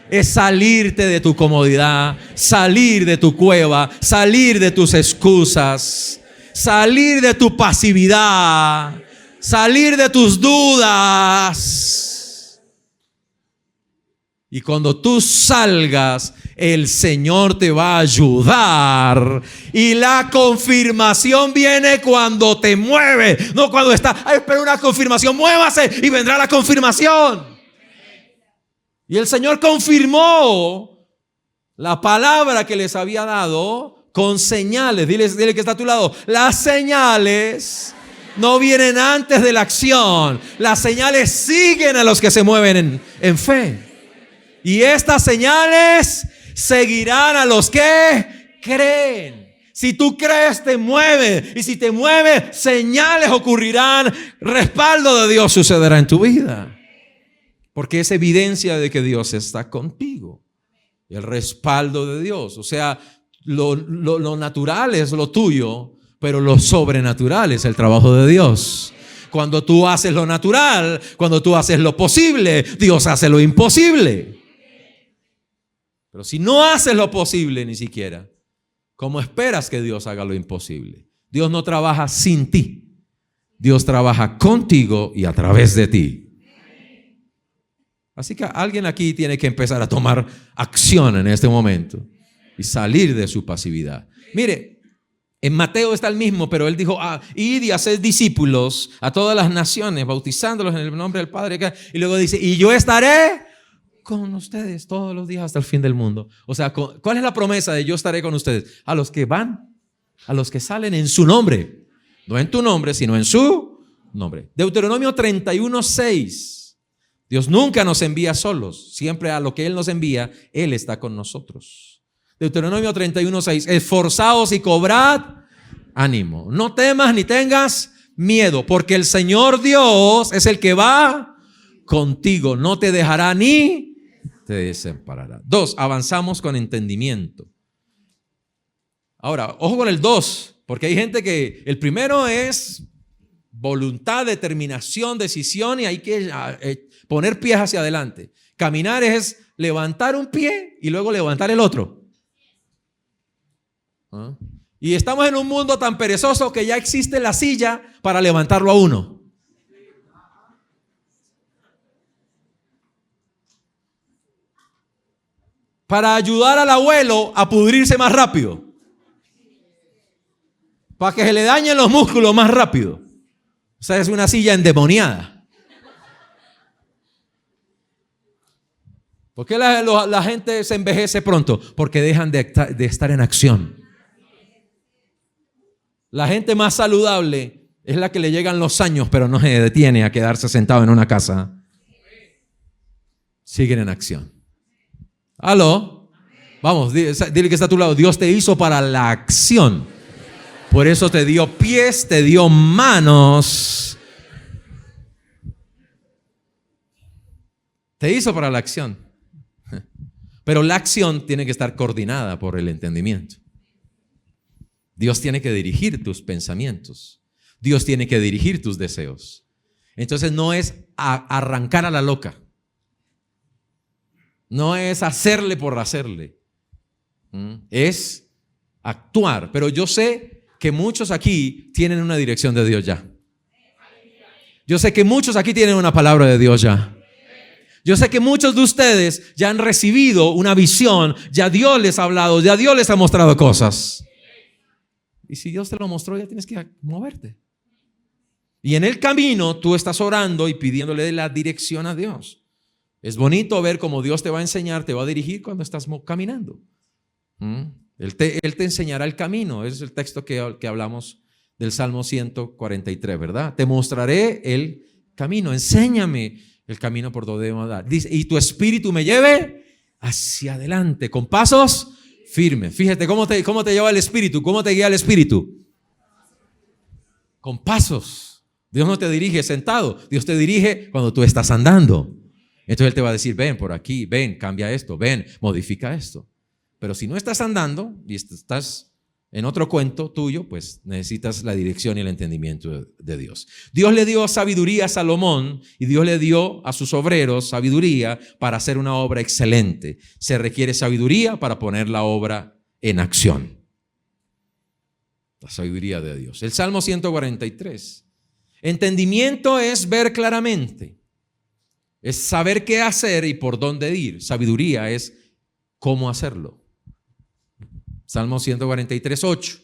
[SPEAKER 1] es salirte de tu comodidad, salir de tu cueva, salir de tus excusas, salir de tu pasividad, salir de tus dudas. Y cuando tú salgas, el Señor te va a ayudar. Y la confirmación viene cuando te mueve, no cuando está, ay, espera una confirmación, muévase y vendrá la confirmación. Y el Señor confirmó la palabra que les había dado con señales. Dile que está a tu lado. Las señales no vienen antes de la acción. Las señales siguen a los que se mueven en fe. Y estas señales seguirán a los que creen. Si tú crees, te mueve. Y si te mueve, señales ocurrirán. Respaldo de Dios sucederá en tu vida. Porque es evidencia de que Dios está contigo. El respaldo de Dios. O sea, lo natural es lo tuyo, pero lo sobrenatural es el trabajo de Dios. Cuando tú haces lo natural, cuando tú haces lo posible, Dios hace lo imposible. Pero si no haces lo posible ni siquiera, ¿cómo esperas que Dios haga lo imposible? Dios no trabaja sin ti. Dios trabaja contigo y a través de ti. Así que alguien aquí tiene que empezar a tomar acción en este momento y salir de su pasividad. Mire, en Mateo está el mismo, pero él dijo, id y haced discípulos a todas las naciones, bautizándolos en el nombre del Padre. Y luego dice, y yo estaré con ustedes todos los días hasta el fin del mundo. O sea, ¿cuál es la promesa de yo estaré con ustedes? A los que van, a los que salen en su nombre. No en tu nombre, sino en su nombre. Deuteronomio 31:6. Dios nunca nos envía solos. Siempre a lo que Él nos envía, Él está con nosotros. Deuteronomio 31:6. Esforzaos y cobrad ánimo. No temas ni tengas miedo, porque el Señor Dios es el que va contigo. No te dejará ni te desamparará. 2. Avanzamos con entendimiento. Ahora, ojo con el 2, porque hay gente que el primero es voluntad, determinación, decisión, y hay que poner pies hacia adelante. Caminar es levantar un pie y luego levantar el otro. Y estamos en un mundo tan perezoso que ya existe la silla para levantarlo a uno. Para ayudar al abuelo a pudrirse más rápido. Para que se le dañen los músculos más rápido. O sea, es una silla endemoniada. ¿Por qué la gente se envejece pronto? Porque dejan de estar en acción. La gente más saludable es la que le llegan los años, pero no se detiene a quedarse sentado en una casa. Siguen en acción. ¿Aló? Vamos, dile que está a tu lado. Dios te hizo para la acción. Por eso te dio pies, te dio manos. Te hizo para la acción. Pero la acción tiene que estar coordinada por el entendimiento. Dios tiene que dirigir tus pensamientos. Dios tiene que dirigir tus deseos. Entonces no es arrancar a la loca. No es hacerle por hacerle. Es actuar. Pero yo sé que muchos aquí tienen una dirección de Dios ya. Yo sé que muchos aquí tienen una palabra de Dios ya. Yo sé que muchos de ustedes ya han recibido una visión, ya Dios les ha hablado, ya Dios les ha mostrado cosas. Y si Dios te lo mostró, ya tienes que moverte. Y en el camino tú estás orando y pidiéndole la dirección a Dios. Es bonito ver cómo Dios te va a enseñar, te va a dirigir cuando estás caminando. Él te enseñará el camino. Ese es el texto que hablamos del Salmo 143, ¿verdad? Te mostraré el camino, enséñame el camino por donde debo andar. Dice, y tu espíritu me lleve hacia adelante, con pasos firmes. Fíjate cómo te lleva el espíritu, cómo te guía el espíritu. Con pasos. Dios no te dirige sentado, Dios te dirige cuando tú estás andando. Entonces Él te va a decir, ven por aquí, ven, cambia esto, ven, modifica esto. Pero si no estás andando y estás en otro cuento tuyo, pues necesitas la dirección y el entendimiento de Dios. Dios le dio sabiduría a Salomón y Dios le dio a sus obreros sabiduría para hacer una obra excelente. Se requiere sabiduría para poner la obra en acción. La sabiduría de Dios. El Salmo 143. Entendimiento es ver claramente. Es saber qué hacer y por dónde ir. Sabiduría es cómo hacerlo. Salmo 143, 8.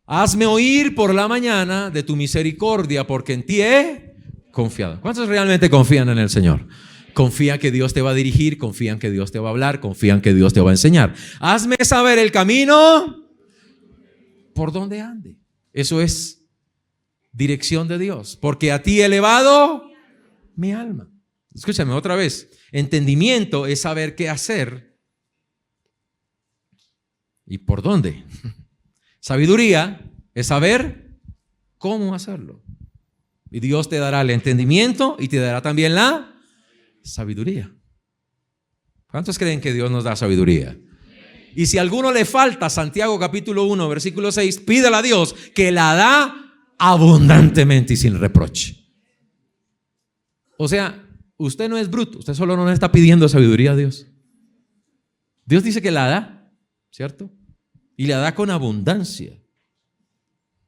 [SPEAKER 1] Hazme oír por la mañana de tu misericordia, porque en ti he confiado. ¿Cuántos realmente confían en el Señor? Confían que Dios te va a dirigir, confían que Dios te va a hablar, confían que Dios te va a enseñar. Hazme saber el camino por donde ande. Eso es dirección de Dios, porque a ti he elevado mi alma. Escúchame otra vez. Entendimiento es saber qué hacer y por dónde. Sabiduría es saber cómo hacerlo. Y Dios te dará el entendimiento y te dará también la sabiduría. ¿Cuántos creen que Dios nos da sabiduría? Y si a alguno le falta, Santiago capítulo 1, versículo 6, pídele a Dios que la da abundantemente y sin reproche. O sea, usted no es bruto, usted solo no le está pidiendo sabiduría a Dios. Dios dice que la da, ¿cierto? Y la da con abundancia.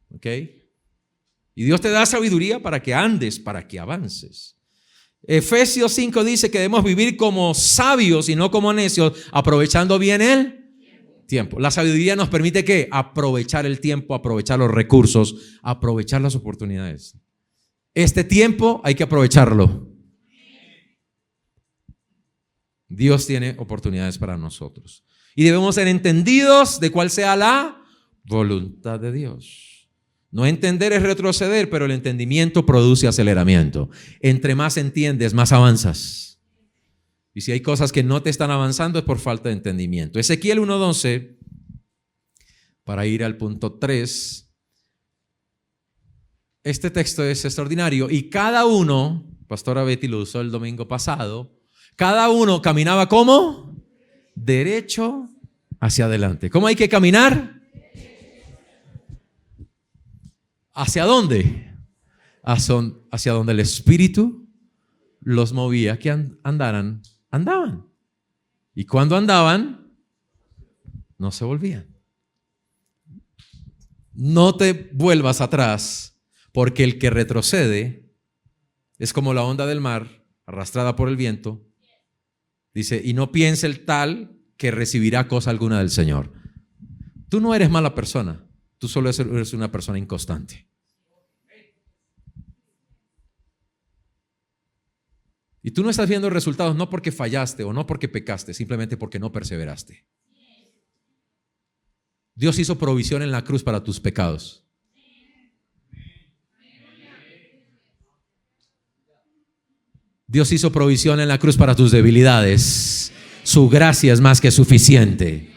[SPEAKER 1] ¿Ok? Y Dios te da sabiduría para que andes, para que avances. Efesios 5 dice que debemos vivir como sabios y no como necios, aprovechando bien el tiempo. La sabiduría nos permite ¿qué? Aprovechar el tiempo, aprovechar los recursos, aprovechar las oportunidades. Este tiempo hay que aprovecharlo. Dios tiene oportunidades para nosotros. Y debemos ser entendidos de cuál sea la voluntad de Dios. No entender es retroceder, pero el entendimiento produce aceleramiento. Entre más entiendes, más avanzas. Y si hay cosas que no te están avanzando es por falta de entendimiento. Ezequiel 1:12, para ir al punto 3. Este texto es extraordinario y cada uno, Pastora Betty lo usó el domingo pasado, cada uno caminaba ¿cómo? Derecho hacia adelante. ¿Cómo hay que caminar? ¿Hacia dónde? Hacia donde el Espíritu los movía que andaban. Y cuando andaban, no se volvían. No te vuelvas atrás, porque el que retrocede es como la onda del mar arrastrada por el viento. Dice, y no piense el tal que recibirá cosa alguna del Señor. Tú no eres mala persona, tú solo eres una persona inconstante. Y tú no estás viendo resultados no porque fallaste o no porque pecaste, simplemente porque no perseveraste. Dios hizo provisión en la cruz para tus pecados. Dios hizo provisión en la cruz para tus debilidades. Su gracia es más que suficiente.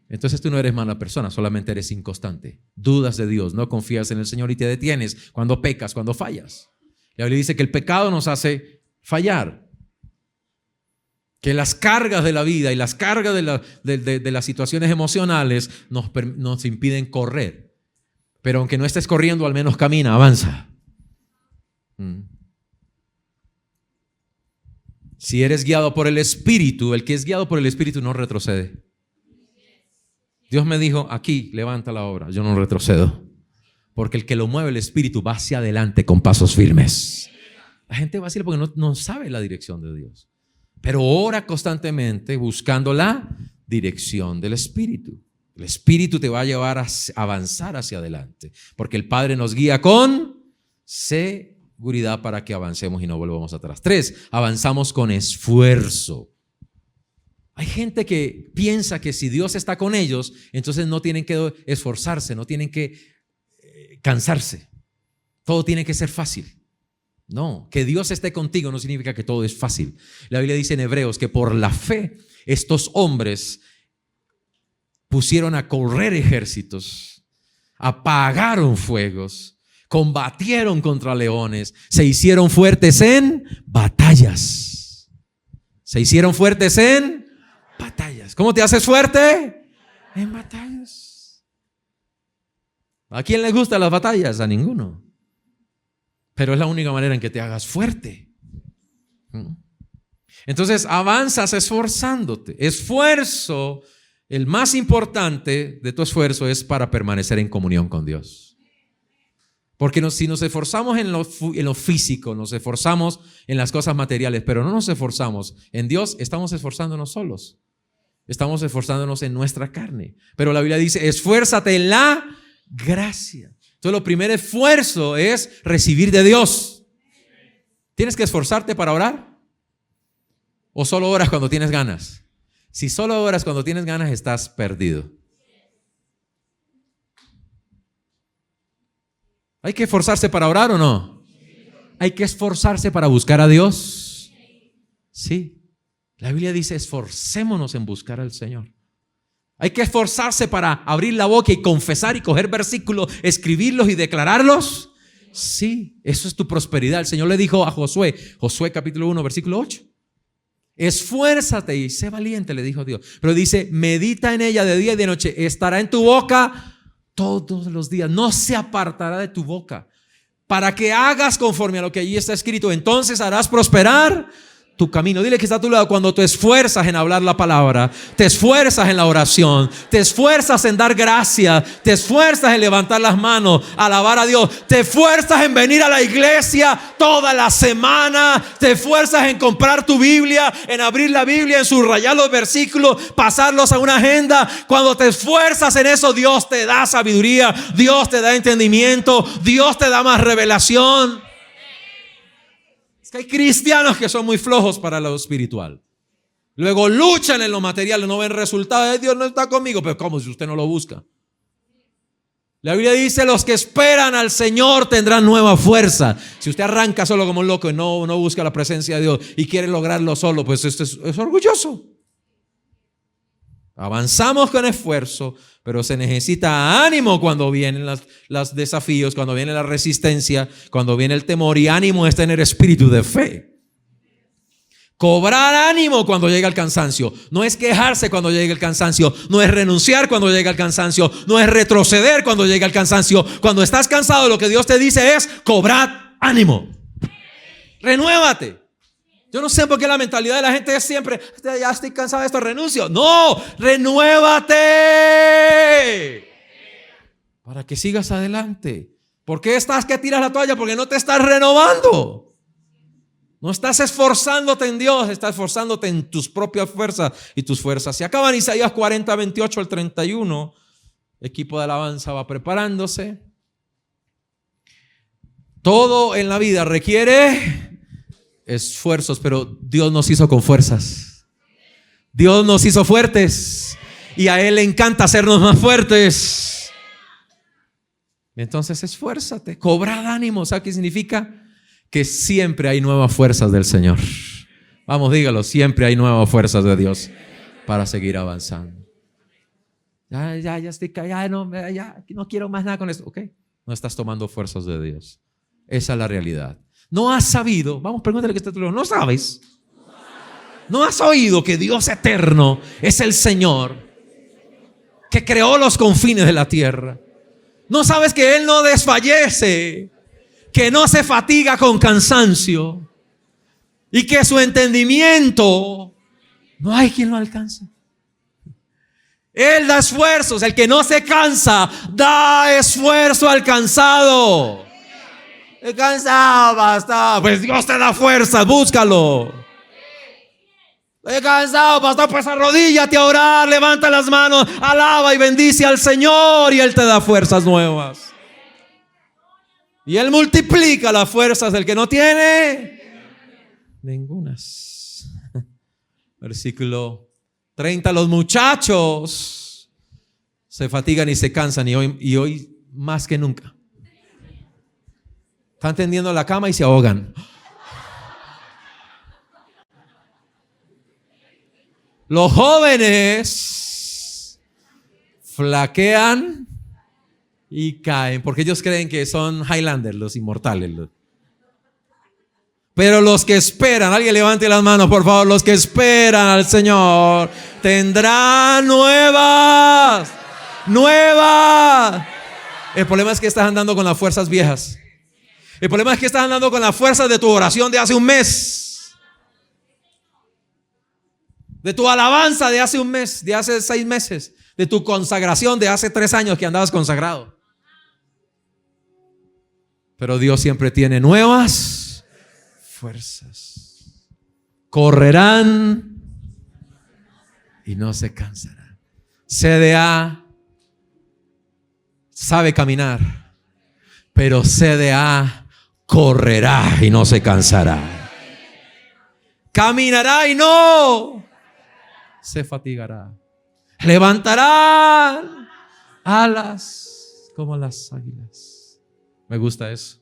[SPEAKER 1] Entonces tú no eres mala persona, solamente eres inconstante. Dudas de Dios, no confías en el Señor y te detienes cuando pecas, cuando fallas. La Biblia dice que el pecado nos hace fallar. Que las cargas de la vida y las cargas de las situaciones emocionales nos impiden correr. Pero aunque no estés corriendo, al menos camina, avanza. Si eres guiado por el Espíritu, el que es guiado por el Espíritu no retrocede. Dios me dijo, aquí, levanta la obra, yo no retrocedo. Porque el que lo mueve el Espíritu va hacia adelante con pasos firmes. La gente vacila porque no sabe la dirección de Dios. Pero ora constantemente buscando la dirección del Espíritu. El Espíritu te va a llevar a avanzar hacia adelante. Porque el Padre nos guía con seguridad para que avancemos y no volvamos atrás. 3, avanzamos con esfuerzo. Hay gente que piensa que si Dios está con ellos, entonces no tienen que esforzarse, no tienen que cansarse. Todo tiene que ser fácil. No, que Dios esté contigo no significa que todo es fácil. La Biblia dice en Hebreos que por la fe estos hombres pusieron a correr ejércitos, apagaron fuegos, combatieron contra leones, se hicieron fuertes en batallas. Se hicieron fuertes en batallas. ¿Cómo te haces fuerte? En batallas. ¿A quién le gustan las batallas? A ninguno. Pero es la única manera en que te hagas fuerte. Entonces avanzas esforzándote. Esfuerzo, el más importante de tu esfuerzo es para permanecer en comunión con Dios. Porque si nos esforzamos en lo físico, nos esforzamos en las cosas materiales, pero no nos esforzamos en Dios, estamos esforzándonos solos. Estamos esforzándonos en nuestra carne. Pero la Biblia dice, esfuérzate en la gracia. Entonces, lo primer esfuerzo es recibir de Dios. ¿Tienes que esforzarte para orar? ¿O solo oras cuando tienes ganas? Si solo oras cuando tienes ganas, estás perdido. ¿Hay que esforzarse para orar o no? ¿Hay que esforzarse para buscar a Dios? Sí. La Biblia dice, esforcémonos en buscar al Señor. Hay que esforzarse para abrir la boca y confesar y coger versículos, escribirlos y declararlos. Sí, eso es tu prosperidad. El Señor le dijo a Josué, Josué capítulo 1, versículo 8. Esfuérzate y sé valiente, le dijo Dios. Pero dice, medita en ella de día y de noche. Estará en tu boca todos los días. No se apartará de tu boca. Para que hagas conforme a lo que allí está escrito. Entonces harás prosperar tu camino. Dile que está a tu lado. Cuando te esfuerzas en hablar la palabra, te esfuerzas en la oración, te esfuerzas en dar gracias, te esfuerzas en levantar las manos, alabar a Dios, te esfuerzas en venir a la iglesia toda la semana, te esfuerzas en comprar tu Biblia, en abrir la Biblia, en subrayar los versículos, pasarlos a una agenda. Cuando te esfuerzas en eso, Dios te da sabiduría, Dios te da entendimiento, Dios te da más revelación. Hay cristianos que son muy flojos para lo espiritual. Luego luchan en lo material, no ven resultados. Dios no está conmigo. Pero ¿cómo si usted no lo busca? La Biblia dice, los que esperan al Señor tendrán nueva fuerza. Si usted arranca solo como un loco y no busca la presencia de Dios y quiere lograrlo solo, pues esto es orgulloso. Avanzamos con esfuerzo, pero se necesita ánimo cuando vienen los desafíos, cuando viene la resistencia, cuando viene el temor. Y ánimo es tener espíritu de fe. Cobrar ánimo cuando llega el cansancio. No es quejarse cuando llega el cansancio. No es renunciar cuando llega el cansancio. No es retroceder cuando llega el cansancio. Cuando estás cansado, lo que Dios te dice es: cobrad ánimo. Renuévate. Yo no sé por qué la mentalidad de la gente es siempre: ya estoy cansado de esto, renuncio. No, renuévate para que sigas adelante. ¿Por qué estás que tiras la toalla? Porque no te estás renovando. No estás esforzándote en Dios, estás esforzándote en tus propias fuerzas y tus fuerzas. Se acaba en Isaías 40, 28 al 31. El equipo de alabanza va preparándose. Todo en la vida requiere esfuerzos, pero Dios nos hizo con fuerzas. Dios nos hizo fuertes y a Él le encanta hacernos más fuertes. Entonces esfuérzate, cobrad ánimo. ¿Sabe qué significa? Que siempre hay nuevas fuerzas del Señor. Vamos, dígalo, siempre hay nuevas fuerzas de Dios para seguir avanzando. Ya estoy callado, ya no quiero más nada con esto. Ok, no estás tomando fuerzas de Dios. Esa es la realidad. No has sabido, vamos, pregúntale que está a tu lado, no sabes. No has oído que Dios eterno es el Señor que creó los confines de la tierra. No sabes que Él no desfallece, que no se fatiga con cansancio y que su entendimiento no hay quien lo alcance. Él da esfuerzos, el que no se cansa da esfuerzo al cansado. El cansado, basta, pues Dios te da fuerzas, búscalo. Estoy cansado, pastor, pues arrodíllate a orar, levanta las manos, alaba y bendice al Señor y Él te da fuerzas nuevas. Y Él multiplica las fuerzas del que no tiene ningunas. Versículo 30, los muchachos se fatigan y se cansan y hoy más que nunca. Están tendiendo la cama y se ahogan. Los jóvenes flaquean y caen porque ellos creen que son Highlanders, los inmortales. Pero los que esperan, alguien levante las manos por favor, los que esperan al Señor tendrán nuevas. El problema es que estás andando con las fuerzas viejas. El problema es que estás andando con las fuerzas de tu oración de hace un mes, de tu alabanza de hace un mes, de hace 6 meses, de tu consagración de hace 3 años que andabas consagrado. Pero Dios siempre tiene nuevas fuerzas. Correrán y no se cansarán. CDA sabe caminar, pero CDA correrá y no se cansará. Caminará y no se fatigará. Levantará alas como las águilas. Me gusta eso.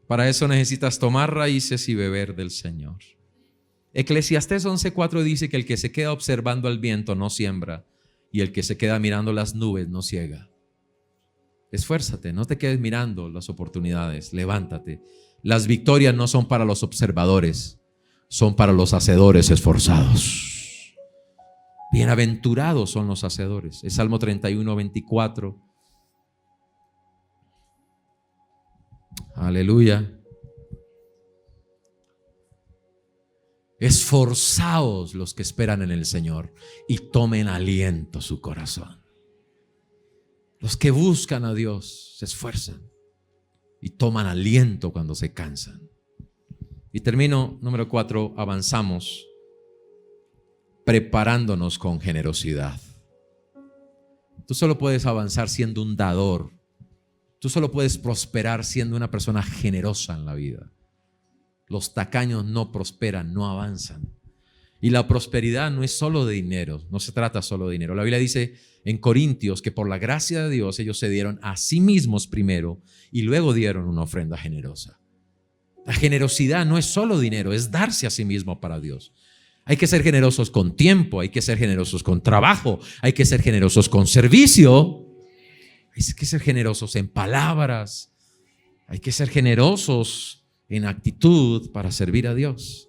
[SPEAKER 1] Para eso necesitas tomar raíces y beber del Señor. Eclesiastés 11:4 dice que el que se queda observando al viento no siembra y el que se queda mirando las nubes no ciega. Esfuérzate, no te quedes mirando las oportunidades, levántate. Las victorias no son para los observadores, son para los hacedores esforzados. Bienaventurados son los hacedores. Es Salmo 31:24. Aleluya. Esforzaos los que esperan en el Señor y tomen aliento su corazón. Los que buscan a Dios se esfuerzan y toman aliento cuando se cansan. Y termino, número 4, avanzamos preparándonos con generosidad. Tú solo puedes avanzar siendo un dador. Tú solo puedes prosperar siendo una persona generosa en la vida. Los tacaños no prosperan, no avanzan. Y la prosperidad no es solo de dinero, no se trata solo de dinero. La Biblia dice en Corintios que por la gracia de Dios ellos se dieron a sí mismos primero y luego dieron una ofrenda generosa. La generosidad no es solo dinero, es darse a sí mismo para Dios. Hay que ser generosos con tiempo, hay que ser generosos con trabajo, hay que ser generosos con servicio, hay que ser generosos en palabras, hay que ser generosos en actitud para servir a Dios.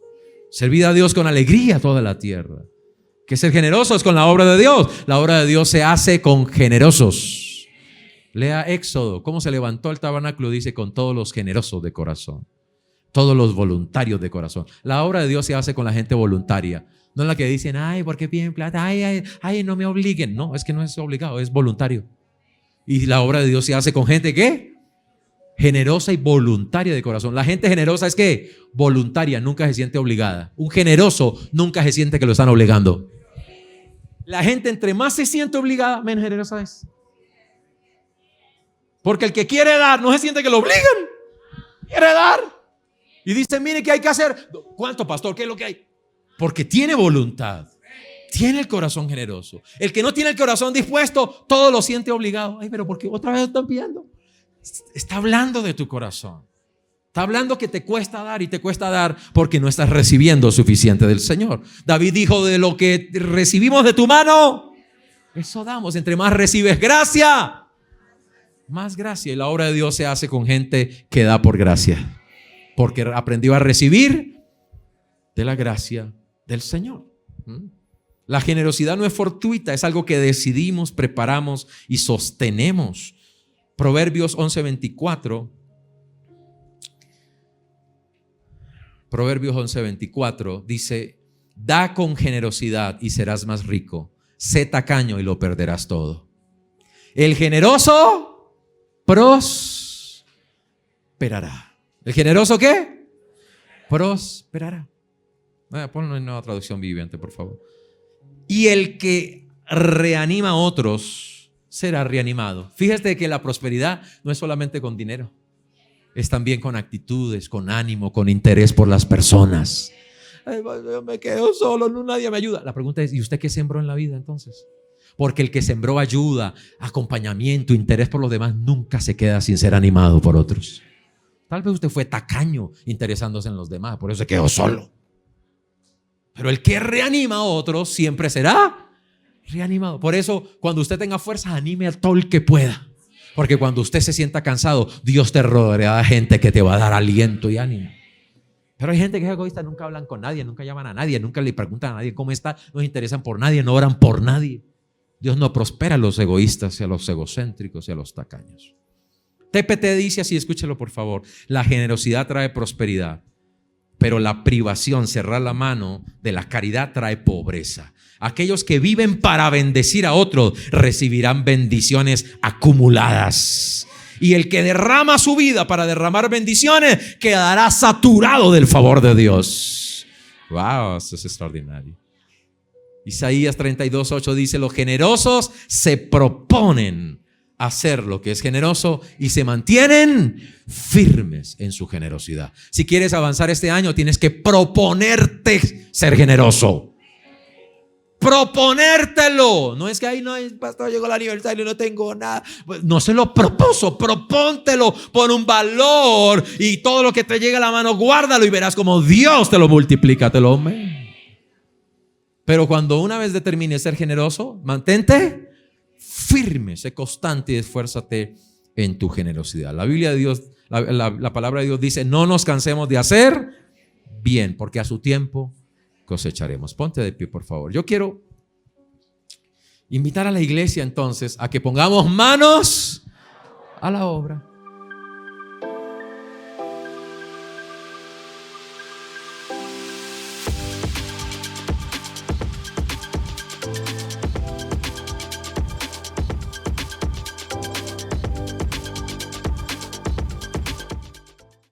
[SPEAKER 1] Servir a Dios con alegría a toda la tierra. Hay que ser generosos con la obra de Dios. La obra de Dios se hace con generosos. Lea Éxodo, cómo se levantó el tabernáculo, dice con todos los generosos de corazón. Todos los voluntarios de corazón. La obra de Dios se hace con la gente voluntaria. No es la que dicen, ay, ¿por qué piden plata? Ay, no me obliguen. No, es que no es obligado, es voluntario. Y la obra de Dios se hace con gente, ¿qué? Generosa y voluntaria de corazón. La gente generosa es que voluntaria, nunca se siente obligada. Un generoso nunca se siente que lo están obligando. La gente entre más se siente obligada, menos generosa es. Porque el que quiere dar no se siente que lo obligan. Quiere dar. Y dice, mire, ¿qué hay que hacer? ¿Cuánto, pastor? ¿Qué es lo que hay? Porque tiene voluntad. Tiene el corazón generoso. El que no tiene el corazón dispuesto, todo lo siente obligado. Ay, pero ¿por qué otra vez están pidiendo? Está hablando de tu corazón. Está hablando que te cuesta dar, y te cuesta dar porque no estás recibiendo suficiente del Señor. David dijo, de lo que recibimos de tu mano, eso damos. Entre más recibes gracia, más gracia. Y la obra de Dios se hace con gente que da por gracia, porque aprendió a recibir de la gracia del Señor. La generosidad no es fortuita, es algo que decidimos, preparamos y sostenemos. Proverbios 11:24. Proverbios 11:24 dice, da con generosidad y serás más rico. Sé tacaño y lo perderás todo. El generoso prosperará. ¿El generoso qué? Prosperará. Ponlo en Nueva Traducción Viviente, por favor. Y el que reanima a otros será reanimado. Fíjate que la prosperidad no es solamente con dinero. Es también con actitudes, con ánimo, con interés por las personas. Ay, yo me quedo solo, no, nadie me ayuda. La pregunta es, ¿y usted qué sembró en la vida entonces? Porque el que sembró ayuda, acompañamiento, interés por los demás, nunca se queda sin ser animado por otros. Tal vez usted fue tacaño interesándose en los demás, por eso se quedó solo. Pero el que reanima a otros siempre será reanimado. Por eso, cuando usted tenga fuerza, anime a todo el que pueda. Porque cuando usted se sienta cansado, Dios te rodeará de gente que te va a dar aliento y ánimo. Pero hay gente que es egoísta, nunca hablan con nadie, nunca llaman a nadie, nunca le preguntan a nadie cómo está, no se interesan por nadie, no oran por nadie. Dios no prospera a los egoístas y a los egocéntricos y a los tacaños. TPT dice así, escúchelo por favor: la generosidad trae prosperidad, pero la privación, cerrar la mano de la caridad, trae pobreza. Aquellos que viven para bendecir a otros recibirán bendiciones acumuladas. Y el que derrama su vida para derramar bendiciones quedará saturado del favor de Dios. Wow, eso es extraordinario. Isaías 32:8 dice: los generosos se proponen hacer lo que es generoso y se mantienen firmes en su generosidad. Si quieres avanzar este año, tienes que proponerte ser generoso. Proponértelo. No es que ahí no, pastor, llegó el aniversario y no tengo nada. No se lo propuso, propóntelo, pon un valor y todo lo que te llegue a la mano, guárdalo y verás como Dios te lo multiplica, te lo hombre. Pero cuando una vez determines ser generoso, mantente firme, sé constante y esfuérzate en tu generosidad. La Biblia de Dios, la palabra de Dios dice: no nos cansemos de hacer bien, porque a su tiempo cosecharemos. Ponte de pie, por favor. Yo quiero invitar a la iglesia entonces a que pongamos manos a la obra.